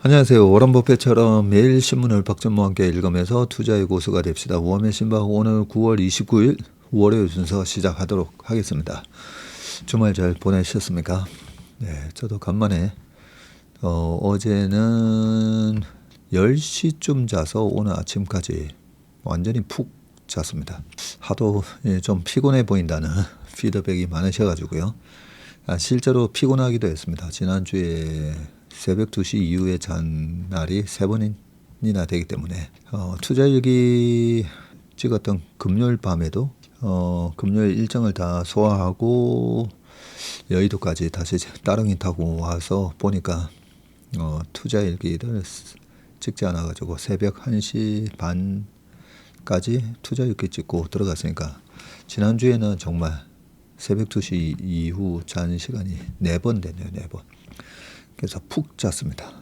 안녕하세요. 워런 버핏처럼 매일 신문을 박전무와 함께 읽으면서 투자의 고수가 됩시다. 워맨 신박 오늘 9월 29일 월요일 순서 시작하도록 하겠습니다. 주말 잘 보내셨습니까? 네, 저도 간만에 어제는 10시쯤 자서 오늘 아침까지 완전히 푹 잤습니다. 하도 좀 피곤해 보인다는 피드백이 많으셔가지고요. 실제로 피곤하기도 했습니다. 지난주에 새벽 2시 이후에 잔 날이 3번이나 되기 때문에 투자일기 찍었던 금요일 밤에도 금요일 일정을 다 소화하고 여의도까지 다시 따릉이 타고 와서 보니까 투자일기를 찍지 않아 가지고 새벽 1시 반까지 투자일기 찍고 들어갔으니까 지난주에는 정말 새벽 2시 이후 잔 시간이 4번 되네요. 4번. 그래서 푹 잤습니다.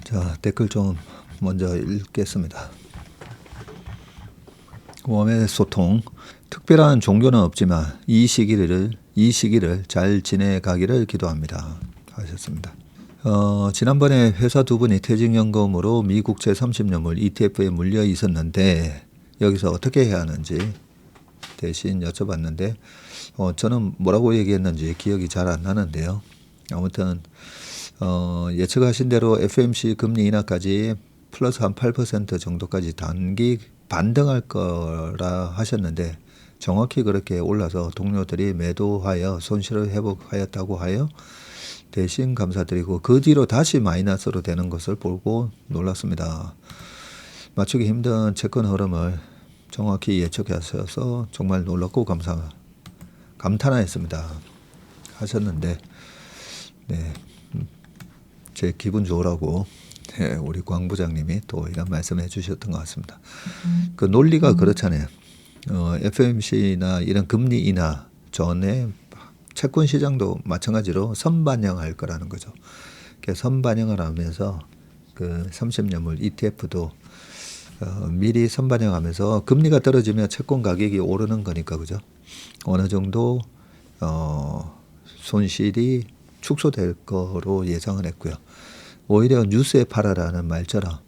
자, 댓글 좀 먼저 읽겠습니다. 웜의 소통. 특별한 종교는 없지만 이 시기를 잘 지내가기를 기도합니다. 하셨습니다. 지난번에 회사 두 분이 퇴직연금으로 미국채 30년물 ETF에 물려 있었는데 여기서 어떻게 해야 하는지 대신 여쭤봤는데 저는 뭐라고 얘기했는지 기억이 잘 안 나는데요. 아무튼 예측하신 대로 FOMC 금리 인하까지 플러스 한 8% 정도까지 단기 반등할 거라 하셨는데 정확히 그렇게 올라서 동료들이 매도하여 손실을 회복하였다고 하여 대신 감사드리고 그 뒤로 다시 마이너스로 되는 것을 보고 놀랐습니다. 맞추기 힘든 채권 흐름을 정확히 예측하셔서 정말 놀랍고 감탄하였습니다. 하셨는데 네, 제 기분 좋으라고 우리 광 부장님이 또 이런 말씀해 주셨던 것 같습니다. 그 논리가 그렇잖아요. FOMC나 이런 금리 인하 전에 채권 시장도 마찬가지로 선반영할 거라는 거죠. 선반영을 하면서 그 30년물 ETF도 미리 선반영하면서 금리가 떨어지면 채권 가격이 오르는 거니까 그죠. 어느 정도 손실이 축소될 거로 예상을 했고요. 오히려 뉴스에 팔아라는 말처럼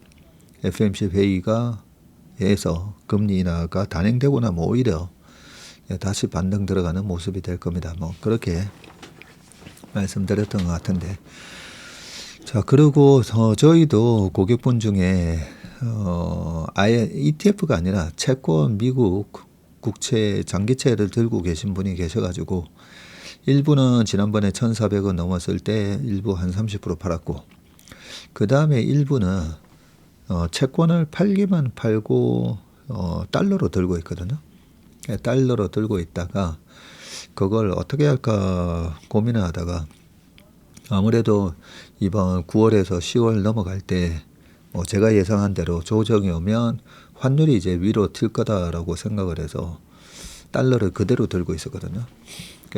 FOMC 회의가 해서 금리 인하가 단행되고 나면 오히려 다시 반등 들어가는 모습이 될 겁니다. 뭐 그렇게 말씀드렸던 것 같은데 자 그리고 저희도 고객분 중에 아예 ETF가 아니라 채권 미국 국채 장기채를 들고 계신 분이 계셔가지고 일부는 지난번에 1,400원 넘었을 때 일부 한 30% 팔았고 그 다음에 일부는 채권을 팔기만 팔고 달러로 들고 있거든요. 달러로 들고 있다가 그걸 어떻게 할까 고민을 하다가 아무래도 이번 9월에서 10월 넘어갈 때 제가 예상한 대로 조정이 오면 환율이 이제 위로 튈 거다라고 생각을 해서 달러를 그대로 들고 있었거든요.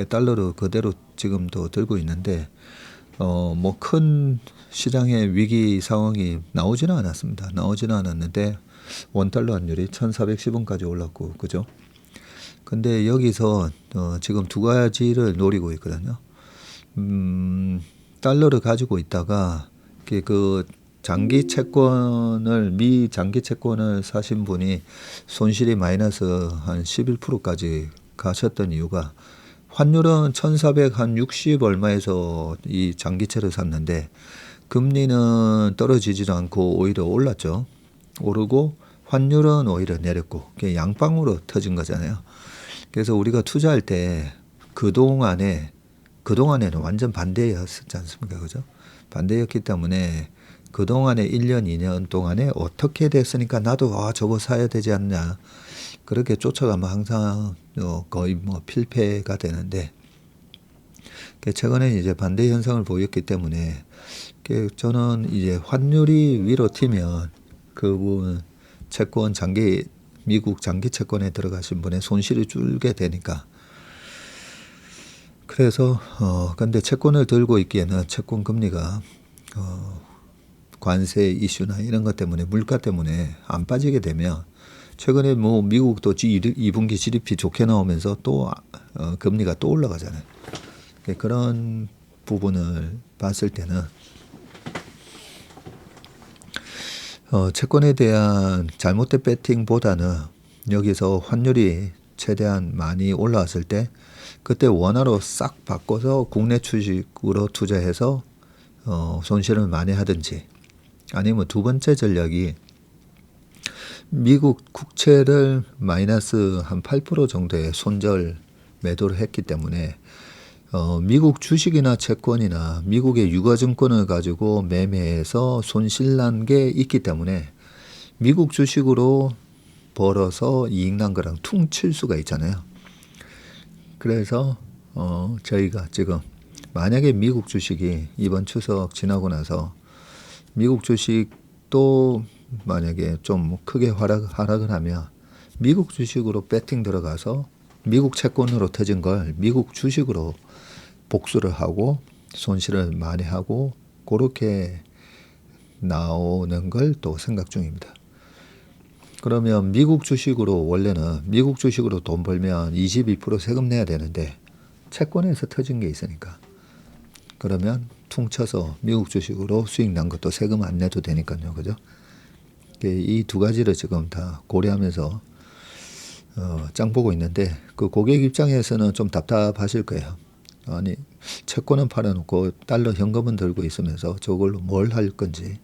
달러를 그대로 지금도 들고 있는데 뭐 큰 시장의 위기 상황이 나오지는 않았습니다. 나오지는 않았는데 원달러 환율이 1,410원까지 올랐고 그죠? 근데 여기서 지금 두 가지를 노리고 있거든요. 달러를 가지고 있다가 그 장기 채권을 미 장기 채권을 사신 분이 손실이 마이너스 한 11%까지 가셨던 이유가 환율은 1,460 얼마에서 이 장기채를 샀는데 금리는 떨어지지도 않고 오히려 올랐죠. 오르고 환율은 오히려 내렸고 양방으로 터진 거잖아요. 그래서 우리가 투자할 때 그동안에는 완전 반대였지 않습니까? 그죠? 반대였기 때문에 그동안에 1년, 2년 동안에 어떻게 됐으니까 나도 저거 사야 되지 않냐. 그렇게 쫓아가면 항상 거의 뭐 필패가 되는데 최근에 이제 반대 현상을 보였기 때문에 저는 이제 환율이 위로 튀면 그분 채권 미국 장기 채권에 들어가신 분의 손실이 줄게 되니까 그래서 근데 채권을 들고 있기에는 채권 금리가 관세 이슈나 이런 것 때문에 물가 때문에 안 빠지게 되면 최근에 뭐 미국도 2분기 GDP 좋게 나오면서 또 금리가 또 올라가잖아요. 그런 부분을 봤을 때는 채권에 대한 잘못된 배팅보다는 여기서 환율이 최대한 많이 올라왔을 때 그때 원화로 싹 바꿔서 국내 주식으로 투자해서 손실을 많이 하든지, 아니면 두 번째 전략이 미국 국채를 마이너스 한 8% 정도의 손절 매도를 했기 때문에 미국 주식이나 채권이나 미국의 유가증권을 가지고 매매해서 손실난 게 있기 때문에 미국 주식으로 벌어서 이익 난 거랑 퉁칠 수가 있잖아요. 그래서 저희가 지금 만약에 미국 주식이 이번 추석 지나고 나서 미국 주식도 만약에 좀 크게 하락을 하면 미국 주식으로 배팅 들어가서 미국 채권으로 터진 걸 미국 주식으로 복수를 하고 손실을 많이 하고 그렇게 나오는 걸 또 생각 중입니다. 그러면 미국 주식으로, 원래는 미국 주식으로 돈 벌면 22% 세금 내야 되는데 채권에서 터진 게 있으니까, 그러면 퉁쳐서 미국 주식으로 수익 난 것도 세금 안 내도 되니까요. 그죠? 이 두 가지를 지금 다 고려하면서 짱 보고 있는데, 그 고객 입장에서는 좀 답답하실 거예요. 아니, 채권은 팔아놓고 달러 현금은 들고 있으면서 저걸로 뭘 할 건지.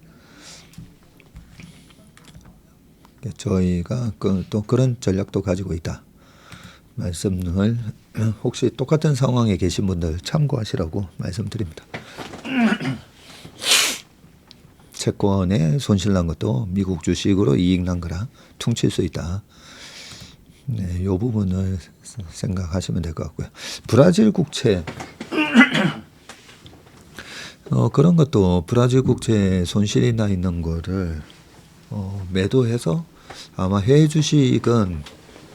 저희가 또 그런 전략도 가지고 있다 말씀을 혹시 똑같은 상황에 계신 분들 참고하시라고 말씀드립니다. 채권에 손실 난 것도 미국 주식으로 이익 난 거랑 퉁칠 수 있다. 네, 이 부분을 생각하시면 될 것 같고요. 브라질 국채 그런 것도 브라질 국채 손실이 나 있는 거를 매도해서 아마 해외 주식은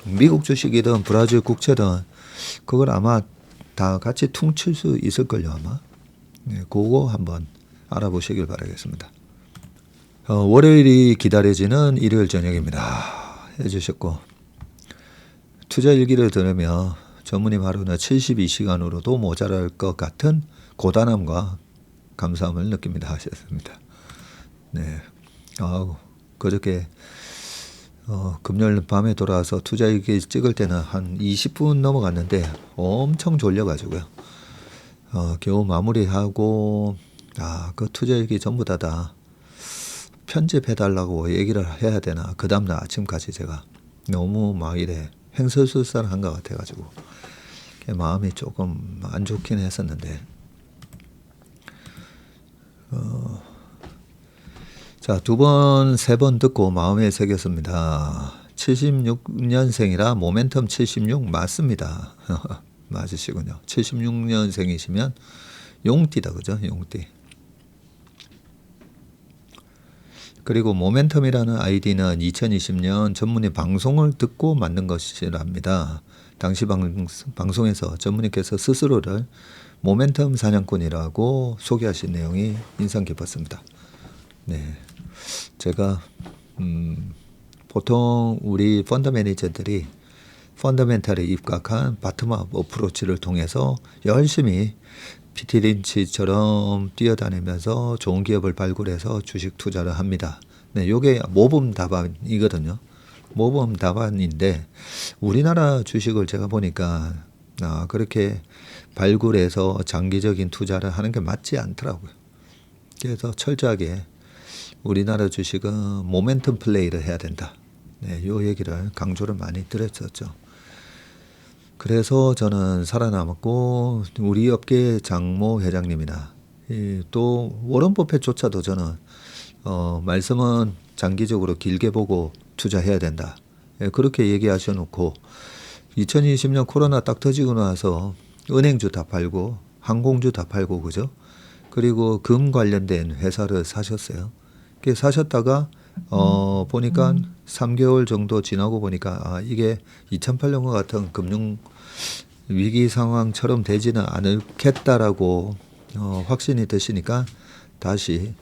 미국 주식이든 브라질 국채든 그걸 아마 다 같이 퉁칠 수 있을걸요 아마. 네, 그거 한번 알아보시길 바라겠습니다. 월요일이 기다려지는 일요일 저녁입니다. 해주셨고, 투자 일기를 들으며 전무님 하루는 72시간으로도 모자랄 것 같은 고단함과 감사함을 느낍니다 하셨습니다. 네, 그저께 금요일 밤에 돌아와서 투자 일기 찍을 때는 한 20분 넘어갔는데 엄청 졸려가지고요. 겨우 마무리하고 그 투자 일기 전부 다 편집해달라고 얘기를 해야 되나, 그 다음날 아침까지 제가 너무 막 이래 횡설수설한 것 같아가지고 마음이 조금 안 좋긴 했었는데, 자, 두 번, 세 번 듣고 마음에 새겼습니다. 76년생이라 모멘텀 76 맞습니다. 맞으시군요. 76년생이시면 용띠다, 그죠? 용띠. 그리고 모멘텀이라는 아이디는 2020년 전문의 방송을 듣고 만든 것이랍니다. 당시 방송에서 전문의께서 스스로를 모멘텀 사냥꾼이라고 소개하신 내용이 인상 깊었습니다. 네, 제가 보통 우리 펀드 매니저들이 펀더멘탈에 입각한 바텀업 어프로치를 통해서 열심히 PT 린치처럼 뛰어다니면서 좋은 기업을 발굴해서 주식 투자를 합니다. 네, 요게 모범 답안이거든요. 모범 답안인데 우리나라 주식을 제가 보니까 그렇게 발굴해서 장기적인 투자를 하는 게 맞지 않더라고요. 그래서 철저하게 우리나라 주식은 모멘텀 플레이를 해야 된다. 네, 요 얘기를 강조를 많이 드렸었죠. 그래서 저는 살아남았고, 우리 업계 장모 회장님이나 또 워런 버핏조차도 저는 말씀은 장기적으로 길게 보고 투자해야 된다. 그렇게 얘기하셔 놓고 2020년 코로나 딱 터지고 나서 은행주 다 팔고 항공주 다 팔고, 그죠? 그리고 금 관련된 회사를 사셨어요. 사셨다가 보니까 3개월 정도 지나고 보니까 이게 2008년과 같은 금융 위기 상황처럼 되지는 않겠다라고 확신이 드시니까 다시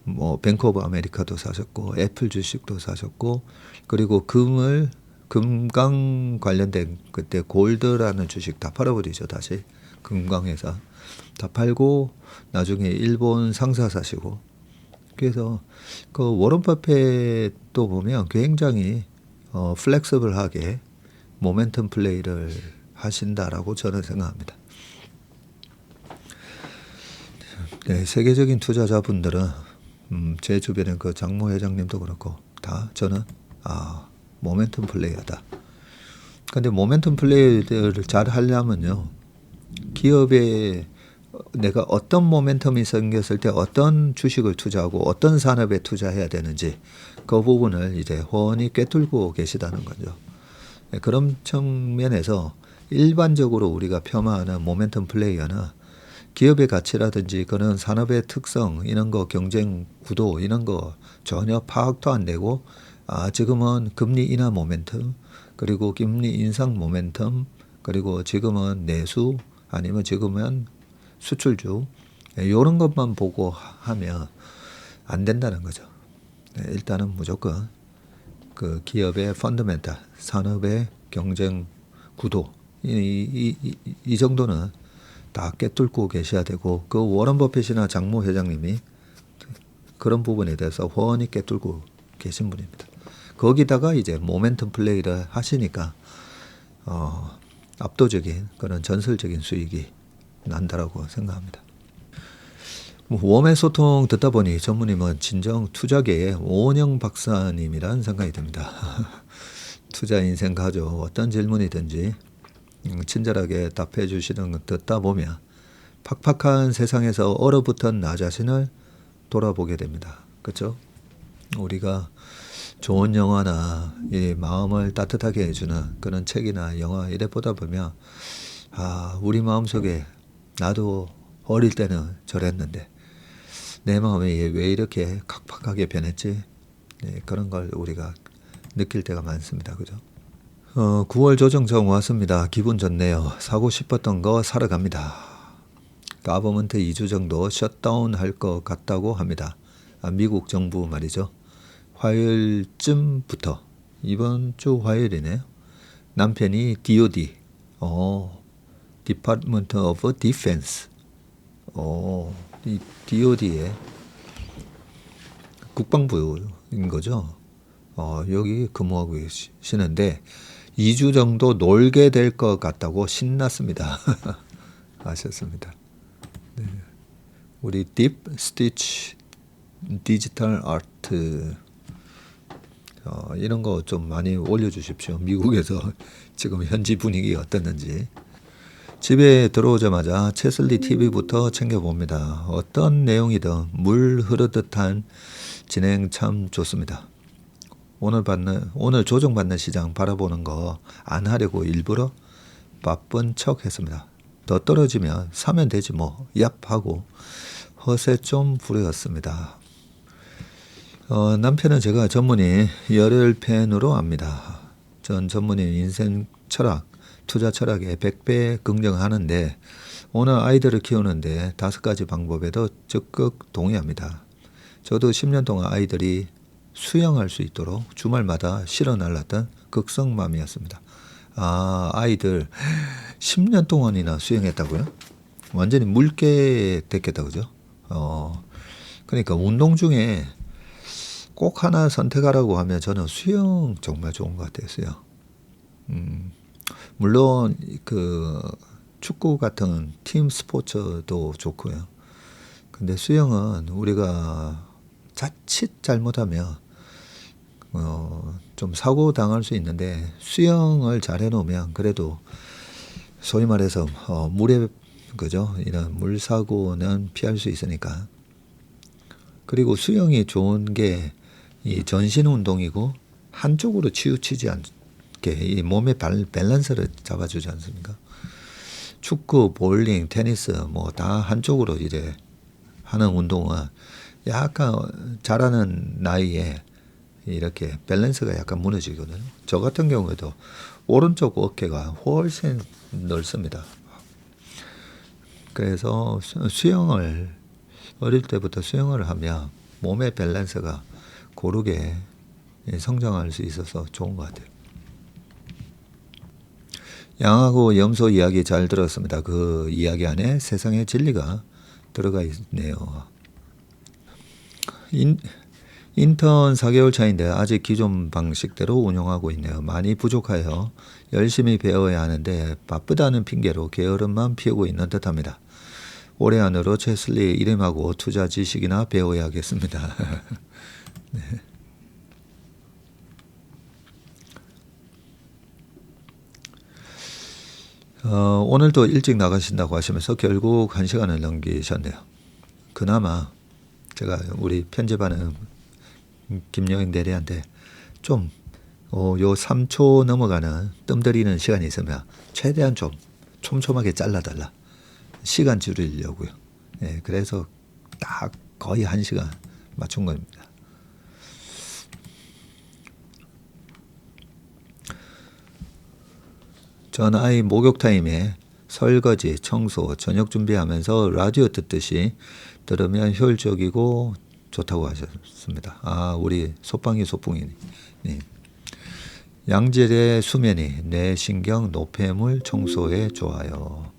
뭐 뱅크 오브 아메리카도 사셨고 애플 주식도 사셨고, 그리고 금강 관련된 그때 골드라는 주식 다 팔아버리죠. 다시 금강회사 다 팔고 나중에 일본 상사 사시고, 그래서 그 워런 버핏도 보면 굉장히 플렉서블하게 모멘텀 플레이를 하신다라고 저는 생각합니다. 네, 세계적인 투자자분들은 제 주변에 그 장모 회장님도 그렇고 다 저는 모멘텀 플레이하다. 근데 모멘텀 플레이를 잘 하려면요, 기업에 내가 어떤 모멘텀이 생겼을 때 어떤 주식을 투자하고 어떤 산업에 투자해야 되는지 그 부분을 이제 훤히 꿰뚫고 계시다는 거죠. 네, 그런 측면에서 일반적으로 우리가 폄하하는 모멘텀 플레이어는 기업의 가치라든지 그런 산업의 특성 이런 거 경쟁 구도 이런 거 전혀 파악도 안 되고 지금은 금리 인하 모멘텀 그리고 금리 인상 모멘텀 그리고 지금은 내수 아니면 지금은 수출주 이런 것만 보고 하면 안 된다는 거죠. 일단은 무조건 그 기업의 펀더멘탈 산업의 경쟁 구도 이 정도는 다 꿰뚫고 계셔야 되고 그 워런 버핏이나 장모 회장님이 그런 부분에 대해서 훤히 꿰뚫고 계신 분입니다. 거기다가 이제 모멘텀 플레이를 하시니까 압도적인 그런 전설적인 수익이 난다라고 생각합니다. 웜의 소통 듣다 보니 전무님은 진정 투자계의 오은영 박사님이라는 생각이 듭니다. 투자 인생 가족 어떤 질문이든지 친절하게 답해 주시는 것 듣다 보면 팍팍한 세상에서 얼어붙은 나 자신을 돌아보게 됩니다. 그렇죠? 우리가 좋은 영화나 이 마음을 따뜻하게 해주는 그런 책이나 영화 이래 보다 보면 우리 마음속에 나도 어릴 때는 저랬는데 내 마음이 왜 이렇게 각박하게 변했지? 네, 그런 걸 우리가 느낄 때가 많습니다. 그죠? 9월 조정정 왔습니다. 기분 좋네요. 사고 싶었던 거 사러 갑니다. 가버먼트 2주 정도 셧다운 할 것 같다고 합니다. 미국 정부 말이죠. 화요일쯤부터 이번 주 화요일이네요. 남편이 DOD, Department of Defense, 이 DOD의 국방부인 거죠. 여기 근무하고 계시는데 2주 정도 놀게 될 것 같다고 신났습니다. 아셨습니다. 네. 우리 딥 스티치 디지털 아트 이런 거 좀 많이 올려주십시오. 미국에서 지금 현지 분위기 어땠는지. 집에 들어오자마자 채슬리 TV부터 챙겨봅니다. 어떤 내용이든 물 흐르듯한 진행 참 좋습니다. 오늘 조정받는 시장 바라보는 거 안 하려고 일부러 바쁜 척 했습니다. 더 떨어지면 사면 되지 뭐 얍 하고 허세 좀 부렸습니다. 남편은 제가 전문의 열혈 팬으로 압니다. 전 전문의 인생 철학, 투자 철학에 100배 긍정하는데 오늘 아이들을 키우는데 5가지 방법에도 적극 동의합니다. 저도 10년 동안 아이들이 수영할 수 있도록 주말마다 실어 날랐던 극성맘이었습니다. 아이들 10년 동안이나 수영했다고요? 완전히 물개 됐겠다 그죠? 그러니까 운동 중에 꼭 하나 선택하라고 하면 저는 수영 정말 좋은 것 같아요. 수영. 물론 그 축구 같은 팀 스포츠도 좋고요. 근데 수영은 우리가 자칫 잘못하면 좀 사고 당할 수 있는데 수영을 잘 해놓으면 그래도 소위 말해서 물에 그죠? 이런 물 사고는 피할 수 있으니까. 그리고 수영이 좋은 게 이 전신 운동이고 한쪽으로 치우치지 않게 이 몸의 밸런스를 잡아주지 않습니까? 축구, 볼링, 테니스 뭐 다 한쪽으로 이제 하는 운동은 약간 잘하는 나이에 이렇게 밸런스가 약간 무너지거든요. 저 같은 경우에도 오른쪽 어깨가 훨씬 넓습니다. 그래서 수영을 어릴 때부터 수영을 하면 몸의 밸런스가 고르게 성장할 수 있어서 좋은 것 같아요. 양하고 염소 이야기 잘 들었습니다. 그 이야기 안에 세상의 진리가 들어가 있네요. 인턴 4개월 차인데 아직 기존 방식대로 운영하고 있네요. 많이 부족하여 열심히 배워야 하는데 바쁘다는 핑계로 게으름만 피우고 있는 듯합니다. 올해 안으로 체슬리 이름하고 투자 지식이나 배워야겠습니다. 네. 오늘도 일찍 나가신다고 하시면서 결국 1시간을 넘기셨네요. 그나마 제가 우리 편집하는 김여행 대리한테 좀 요 3초 넘어가는 뜸들이는 시간이 있으면 최대한 좀 촘촘하게 잘라달라. 시간 줄이려고요. 예, 그래서 딱 거의 1시간 맞춘 겁니다. 전 아이 목욕 타임에 설거지, 청소, 저녁 준비하면서 라디오 듣듯이 들으면 효율적이고 좋다고 하셨습니다. 아, 우리 소빵이 소풍이니. 네. 양질의 수면이 뇌 신경 노폐물 청소에 좋아요.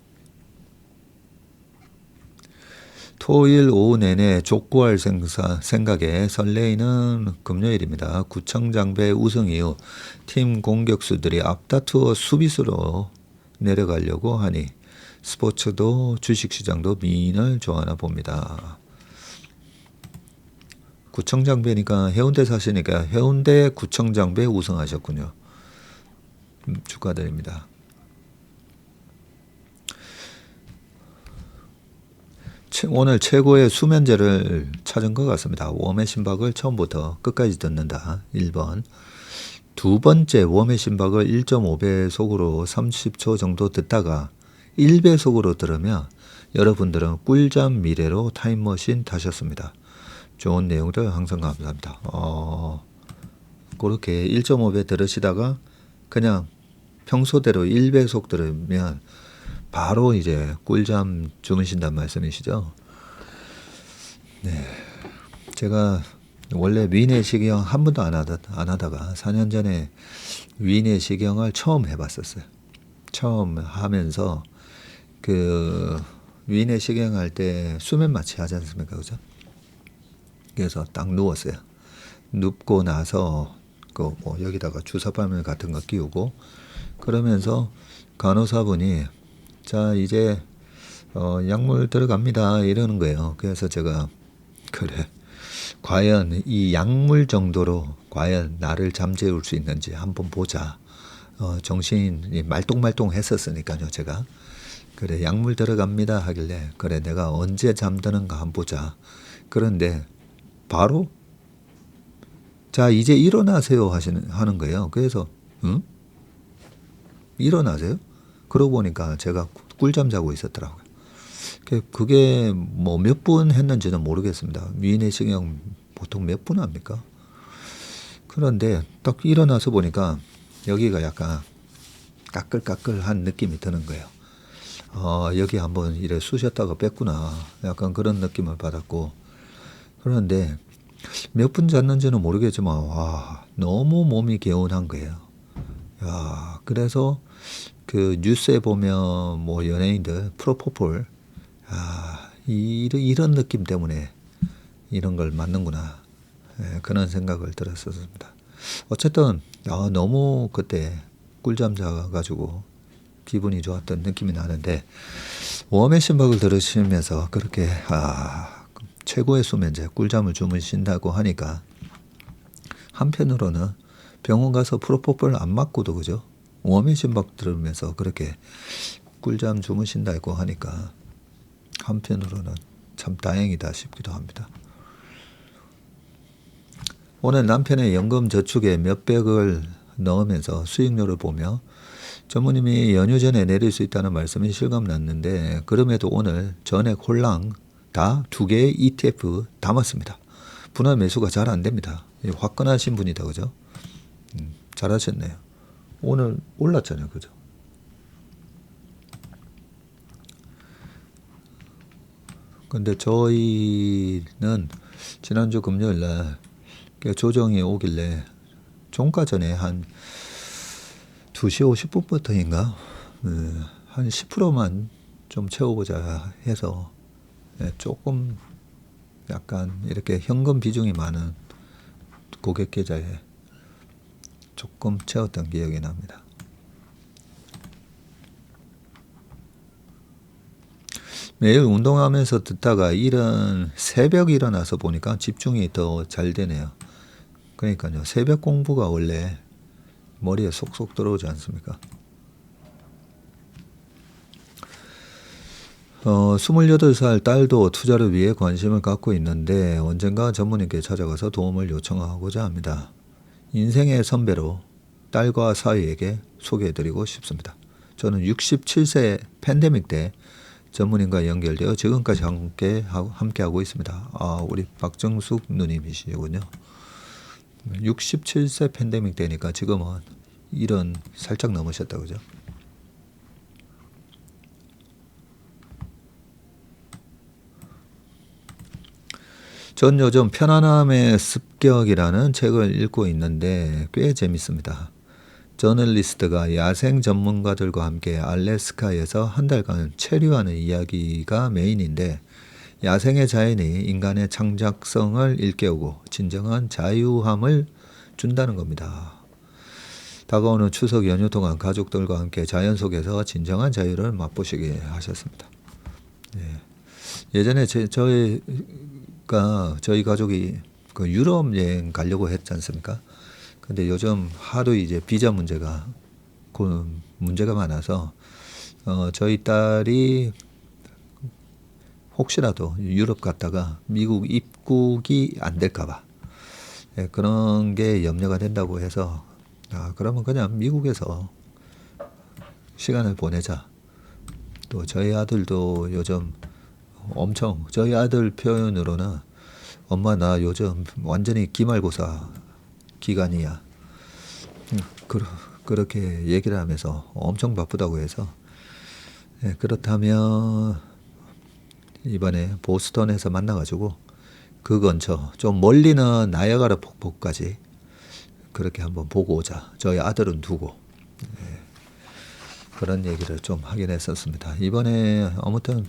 토요일 오후 내내 족구할 생각에 설레이는 금요일입니다. 구청장배 우승 이후 팀 공격수들이 앞다투어 수비수로 내려가려고 하니 스포츠도 주식시장도 미인을 좋아하나 봅니다. 구청장배니까 해운대 사시니까 해운대 구청장배 우승하셨군요. 축하드립니다. 오늘 최고의 수면제를 찾은 것 같습니다. 웜의 심박을 처음부터 끝까지 듣는다. 1번. 두 번째 웜의 심박을 1.5배속으로 30초 정도 듣다가 1배속으로 들으면 여러분들은 꿀잠 미래로 타임머신 타셨습니다. 좋은 내용들 항상 감사합니다. 그렇게 1.5배 들으시다가 그냥 평소대로 1배속 들으면 바로 이제 꿀잠 주무신단 말씀이시죠? 네. 제가 원래 위내시경 한 번도 안 하다가 4년 전에 위내시경을 처음 해봤었어요. 처음 하면서 그 위내시경 할 때 수면 마취 하지 않습니까? 그죠? 그래서 딱 누웠어요. 눕고 나서 그 뭐 여기다가 주사바늘 같은 거 끼우고 그러면서 간호사분이 자 이제 약물 들어갑니다 이러는 거예요. 그래서 제가 그래 과연 이 약물 정도로 과연 나를 잠재울 수 있는지 한번 보자. 정신이 말똥말똥 했었으니까요. 제가 그래 약물 들어갑니다 하길래 그래 내가 언제 잠드는가 한번 보자. 그런데 바로 자 이제 일어나세요 하는 거예요. 그래서 응? 일어나세요? 그러고 보니까 제가 꿀잠 자고 있었더라고요. 그게 뭐 몇 분 했는지는 모르겠습니다. 위내시경 보통 몇 분 합니까? 그런데 딱 일어나서 보니까 여기가 약간 까끌까끌한 느낌이 드는 거예요. 여기 한번 이래 쑤셨다가 뺐구나. 약간 그런 느낌을 받았고 그런데 몇 분 잤는지는 모르겠지만 와 너무 몸이 개운한 거예요. 야 그래서 그 뉴스에 보면 뭐 연예인들 프로포폴 이런 느낌 때문에 이런 걸 맞는구나 그런 생각을 들었었습니다. 어쨌든 너무 그때 꿀잠 자가지고 기분이 좋았던 느낌이 나는데 웜의 심박을 들으시면서 그렇게 최고의 수면제 꿀잠을 주무신다고 하니까 한편으로는 병원 가서 프로포폴 안 맞고도 그죠? 웜의 심박 들으면서 그렇게 꿀잠 주무신다고 하니까 한편으로는 참 다행이다 싶기도 합니다. 오늘 남편의 연금 저축에 몇백을 넣으면서 수익률을 보며 전무님이 연휴 전에 내릴 수 있다는 말씀이 실감났는데 그럼에도 오늘 전액 홀랑 다 2개의 ETF 담았습니다. 분할 매수가 잘 안 됩니다. 화끈하신 분이다 그죠? 잘하셨네요. 오늘 올랐잖아요. 그죠? 근데 저희는 지난주 금요일 날 조정이 오길래 종가 전에 한 2시 50분부터인가 한 10%만 좀 채워보자 해서 조금 약간 이렇게 현금 비중이 많은 고객 계좌에 조금 채웠던 기억이 납니다. 매일 운동하면서 듣다가 이런 새벽 일어나서 보니까 집중이 더 잘 되네요. 그러니까요. 새벽 공부가 원래 머리에 쏙쏙 들어오지 않습니까? 28살 딸도 투자를 위해 관심을 갖고 있는데 언젠가 전문인께 찾아가서 도움을 요청하고자 합니다. 인생의 선배로 딸과 사위에게 소개해드리고 싶습니다. 저는 67세 팬데믹 때 전문인과 연결되어 지금까지 함께하고 있습니다. 우리 박정숙 누님이시군요. 67세 팬데믹 때니까 지금은 일은 살짝 넘으셨다 그죠? 전 요즘 편안함의 습격이라는 책을 읽고 있는데 꽤 재밌습니다. 저널리스트가 야생 전문가들과 함께 알래스카에서 한 달간 체류하는 이야기가 메인인데 야생의 자연이 인간의 창작성을 일깨우고 진정한 자유함을 준다는 겁니다. 다가오는 추석 연휴 동안 가족들과 함께 자연 속에서 진정한 자유를 맛보시게 하셨습니다. 예전에 저희 가족이 그 유럽 여행 가려고 했지 않습니까? 근데 요즘 하도 이제 비자 문제가 많아서 저희 딸이 혹시라도 유럽 갔다가 미국 입국이 안 될까봐 그런 게 염려가 된다고 해서 그러면 그냥 미국에서 시간을 보내자. 또 저희 아들도 요즘 엄청 저희 아들 표현으로는 엄마 나 요즘 완전히 기말고사 기간이야. 그렇게 얘기를 하면서 엄청 바쁘다고 해서 그렇다면 이번에 보스턴에서 만나가지고 그 근처 좀 멀리는 나이아가라 폭포까지 그렇게 한번 보고 오자. 저희 아들은 두고 그런 얘기를 좀 하긴 했었습니다. 이번에 아무튼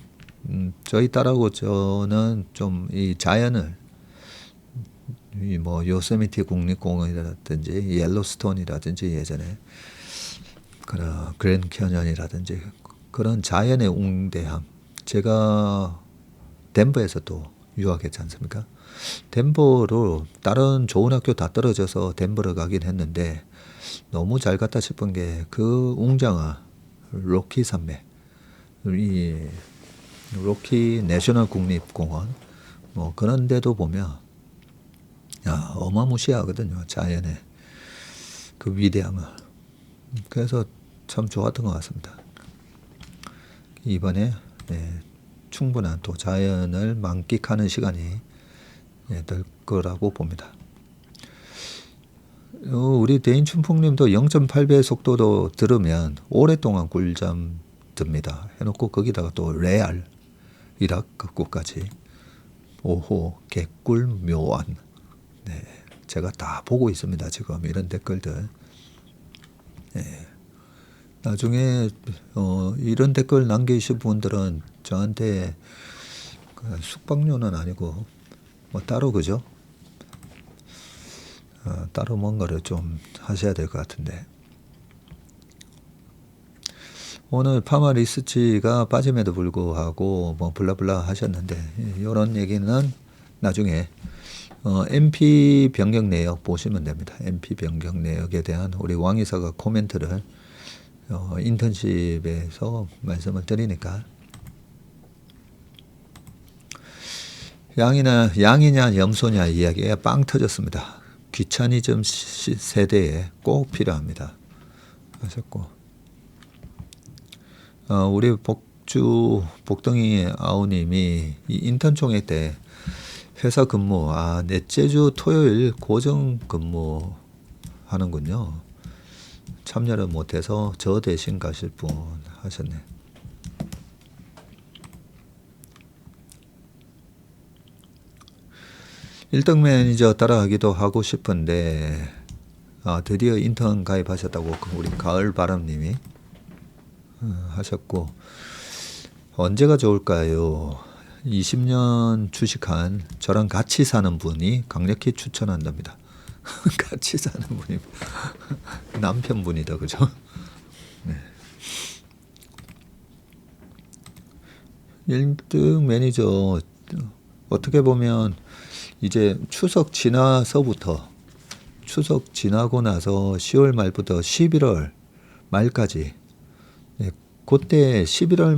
저희 딸하고 저는 좀 이 자연을 뭐 요세미티 국립공원이라든지 옐로스톤이라든지 예전에 그런 그랜드 캐년이라든지 그런 자연의 웅대함. 제가 덴버에서 또 유학했지 않습니까? 덴버로 다른 좋은 학교 다 떨어져서 덴버를 가긴 했는데 너무 잘 갔다 싶은 게 그 웅장한 로키 산맥, 이 로키 내셔널 국립공원 뭐 그런 데도 보면 어마무시하거든요. 자연의 그 위대함을. 그래서 참 좋았던 것 같습니다. 이번에 충분한 또 자연을 만끽하는 시간이 될 거라고 봅니다. 우리 대인춘풍님도 0.8배 속도로 들으면 오랫동안 꿀잠 듭니다. 해놓고 거기다가 또 레알 이라크까지 오호 개꿀 묘한 제가 다 보고 있습니다. 지금 이런 댓글들. 나중에 이런 댓글 남기신 분들은 저한테 숙박료는 아니고 뭐 따로 그죠? 따로 뭔가를 좀 하셔야 될 것 같은데 오늘 파마 리스치가 빠짐에도 불구하고 뭐 블라블라 하셨는데 이런 얘기는 나중에 MP 변경 내역 보시면 됩니다. MP 변경 내역에 대한 우리 왕이사가 코멘트를 인턴십에서 말씀을 드리니까 양이냐 염소냐 이야기가 빵 터졌습니다. 귀차니즘 세대에 꼭 필요합니다. 하셨고 우리 복덩이 아우님이 이 인턴 총회 때 회사 근무 넷째 주 토요일 고정 근무 하는군요. 참여를 못해서 저 대신 가실 분 하셨네. 일등 매니저 따라하기도 하고 싶은데 드디어 인턴 가입하셨다고 우리 가을바람님이 하셨고 언제가 좋을까요? 20년 주식한 저랑 같이 사는 분이 강력히 추천한답니다. 같이 사는 분이 남편분이다, 그죠? 네. 1등 매니저 어떻게 보면 이제 추석 지나고 나서 10월 말부터 11월 말까지, 네, 그때 11월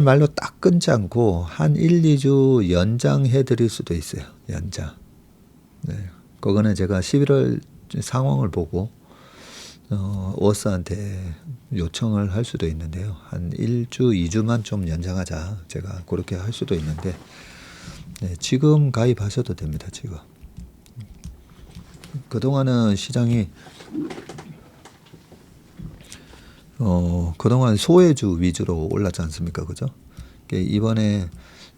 말로 딱 끊지 않고 한 1, 2주 연장해 드릴 수도 있어요. 연장. 네. 그거는 제가 11월 상황을 보고 워스한테 요청을 할 수도 있는데요. 한 1주, 2주만 좀 연장하자. 제가 그렇게 할 수도 있는데, 네, 지금 가입하셔도 됩니다. 지금. 그동안은 시장이 그동안 소외주 위주로 올랐지 않습니까? 그죠? 이번에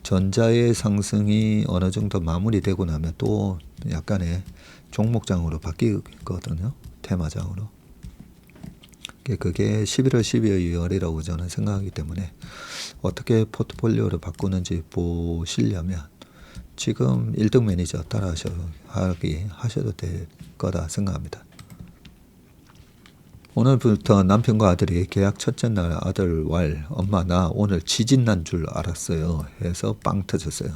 전자의 상승이 어느 정도 마무리되고 나면 또 약간의 종목장으로 바뀌거든요. 테마장으로. 그게 11월, 12월이라고 저는 생각하기 때문에 어떻게 포트폴리오를 바꾸는지 보시려면 지금 1등 매니저 따라 하셔도 될 거다 생각합니다. 오늘부터 남편과 아들이 계약 첫째 날 아들 왈 엄마 나 오늘 지진 난 줄 알았어요 해서 빵 터졌어요.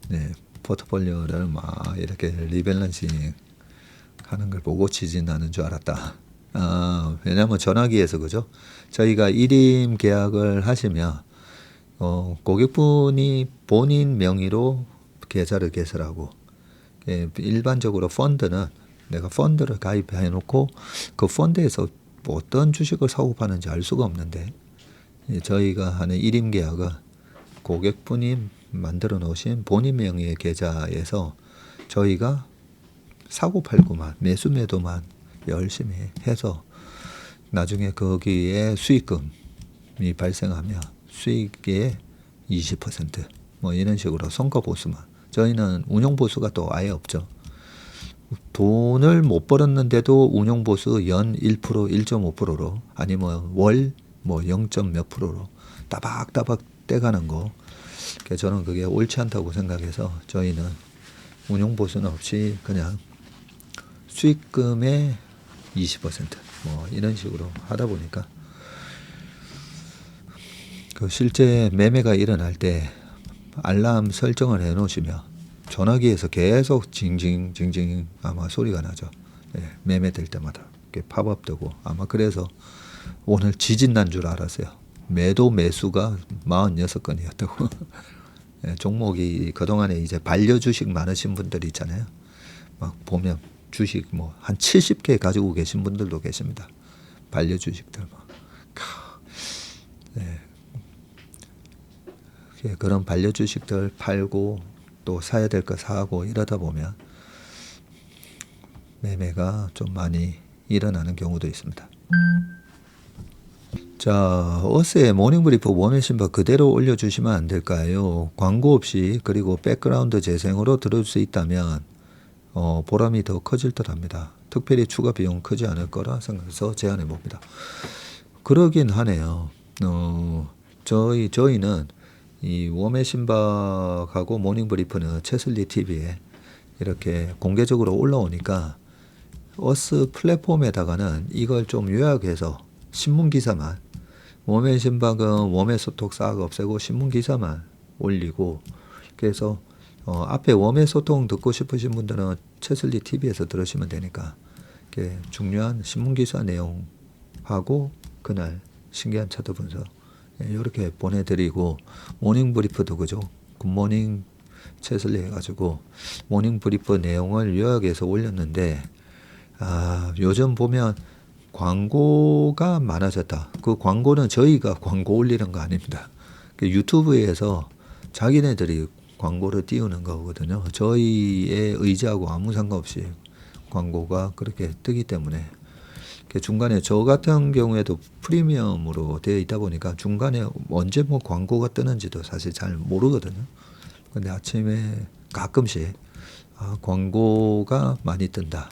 네, 포트폴리오를 막 이렇게 리밸런싱 하는 걸 보고 지진 나는 줄 알았다. 왜냐면 전화기에서 그죠? 저희가 1임 계약을 하시면 고객분이 본인 명의로 계좌를 개설하고, 일반적으로 펀드는 내가 펀드를 가입해 놓고 그 펀드에서 어떤 주식을 사고 파는지 알 수가 없는데, 저희가 하는 1임 계약은 고객분이 만들어 놓으신 본인 명의의 계좌에서 저희가 사고 팔고만 매수 매도만 열심히 해서 나중에 거기에 수익금이 발생하면 수익의 20% 뭐 이런 식으로 성과보수만, 저희는 운용보수가 또 아예 없죠. 돈을 못 벌었는데도 운용보수 연 1%, 1.5%로 아니면 월 뭐 0. 몇 %로 따박따박 떼가는 거, 저는 그게 옳지 않다고 생각해서 저희는 운용보수는 없이 그냥 수익금의 20%뭐 이런 식으로 하다 보니까 그 실제 매매가 일어날 때 알람 설정을 해 놓으시면 전화기에서 계속 징징징징 아마 소리가 나죠. 네, 매매될 때마다 이렇게 팝업 뜨고, 아마 그래서 오늘 지진 난 줄 알았어요. 매도 매수가 46건이었다고. 네, 종목이 그동안에 이제 반려주식 많으신 분들 있잖아요. 막 보면 주식 뭐 한 70개 가지고 계신 분들도 계십니다. 반려주식들 막. 네. 그런 반려주식들 팔고 또 사야 될 거 사고 이러다 보면 매매가 좀 많이 일어나는 경우도 있습니다. 자, 어스의 모닝브리프 워맨심바 그대로 올려주시면 안 될까요? 광고 없이 그리고 백그라운드 재생으로 들을 수 있다면 보람이 더 커질 듯 합니다. 특별히 추가 비용 크지 않을 거라 생각해서 제안해 봅니다. 그러긴 하네요. 저희는 이 웜의 신박하고 모닝브리프는 채슬리 TV에 이렇게 공개적으로 올라오니까 어스 플랫폼에다가는 이걸 좀 요약해서 신문 기사만, 웜의 신박은 웜의 소통 싹 없애고 신문 기사만 올리고, 그래서 앞에 웜의 소통 듣고 싶으신 분들은 채슬리 TV에서 들으시면 되니까 중요한 신문 기사 내용하고 그날 신기한 차트 분석 이렇게 보내드리고, 모닝 브리프도 그죠? 굿모닝 채슬리 해가지고 모닝 브리프 내용을 요약해서 올렸는데, 요즘 보면 광고가 많아졌다. 그 광고는 저희가 광고 올리는 거 아닙니다. 유튜브에서 자기네들이 광고를 띄우는 거거든요. 저희의 의지하고 아무 상관없이 광고가 그렇게 뜨기 때문에 중간에 저 같은 경우에도 프리미엄으로 되어 있다 보니까 중간에 언제 뭐 광고가 뜨는지도 사실 잘 모르거든요. 근데 아침에 가끔씩 광고가 많이 뜬다.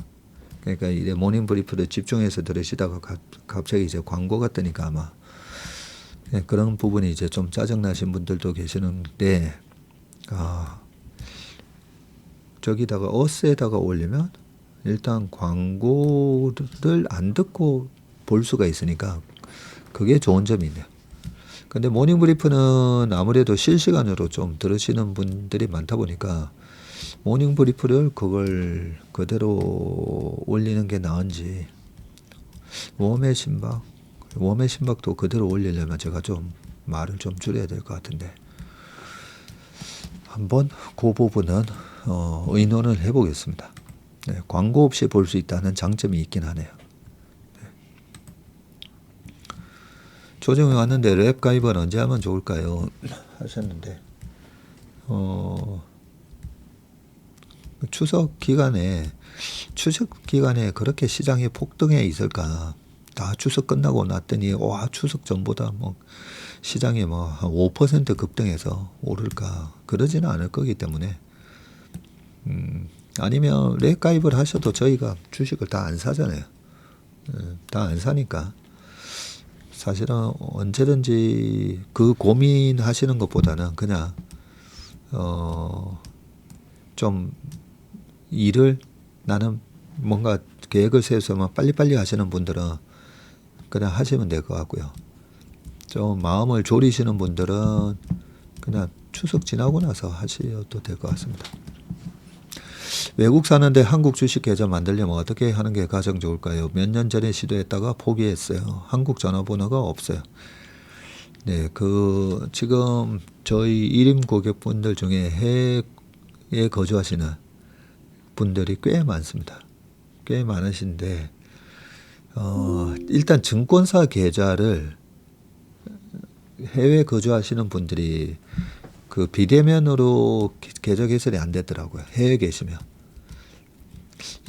그러니까 이제 모닝 브리프를 집중해서 들으시다가 갑자기 이제 광고가 뜨니까 아마 예, 그런 부분이 이제 좀 짜증나신 분들도 계시는데, 저기다가 어스에다가 올리면 일단 광고를 안 듣고 볼 수가 있으니까 그게 좋은 점이 있네요. 근데 모닝브리프는 아무래도 실시간으로 좀 들으시는 분들이 많다 보니까 모닝브리프를 그걸 그대로 올리는 게 나은지, 웜의 신박도 그대로 올리려면 제가 좀 말을 좀 줄여야 될 것 같은데, 한번 그 부분은 의논을 해보겠습니다. 네, 광고 없이 볼 수 있다는 장점이 있긴 하네요. 네. 조정이 왔는데 랩 가입은 언제 하면 좋을까요? 하셨는데 추석 기간에 그렇게 시장이 폭등해 있을까? 다 추석 끝나고 났더니 와, 추석 전보다 뭐 시장이 뭐 한 5% 급등해서 오를까? 그러지는 않을 거기 때문에 아니면 랩 가입을 하셔도 저희가 주식을 다 안 사잖아요. 다 안 사니까 사실은 언제든지 그 고민하시는 것보다는 그냥 좀 일을, 나는 뭔가 계획을 세워서 빨리빨리 하시는 분들은 그냥 하시면 될 것 같고요. 좀 마음을 졸이시는 분들은 그냥 추석 지나고 나서 하셔도 될 것 같습니다. 외국 사는데 한국 주식 계좌 만들려면 어떻게 하는 게 가장 좋을까요? 몇 년 전에 시도했다가 포기했어요. 한국 전화번호가 없어요. 네, 지금 저희 1임 고객분들 중에 해외에 거주하시는 분들이 꽤 많습니다. 꽤 많으신데, 일단 증권사 계좌를 해외 거주하시는 분들이 그 비대면으로 계좌 개설이 안 되더라고요. 해외에 계시면.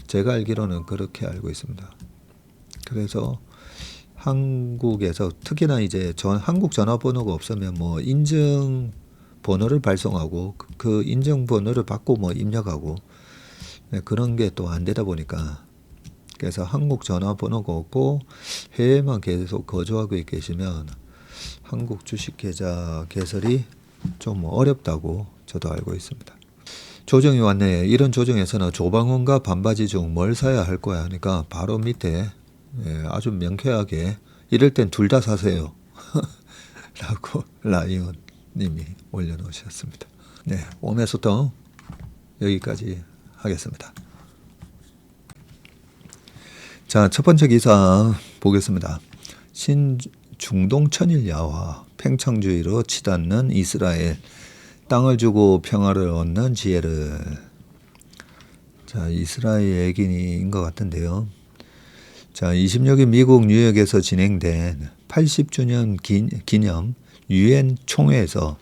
제가 알기로는 그렇게 알고 있습니다. 그래서 한국에서 특히나 이제 한국 전화번호가 없으면 뭐 인증 번호를 발송하고 그 인증 번호를 받고 뭐 입력하고, 네, 그런 게 또 안 되다 보니까, 그래서 한국 전화번호가 없고 해외만 계속 거주하고 계시면 한국 주식 계좌 개설이 좀 어렵다고 저도 알고 있습니다. 조정이 왔네. 이런 조정에서는 조방원과 반바지 중 뭘 사야 할 거야 하니까 바로 밑에 아주 명쾌하게 이럴 땐 둘 다 사세요 라고 라이온 님이 올려놓으셨습니다. 네, 웜의 소통 여기까지 하겠습니다. 자, 첫 번째 기사 보겠습니다. 중동 천일 야화, 팽창주의로 치닫는 이스라엘, 땅을 주고 평화를 얻는 지혜를. 자, 이스라엘 얘기인 것 같은데요. 자, 26일 미국 뉴욕에서 진행된 80주년 기념 유엔 총회에서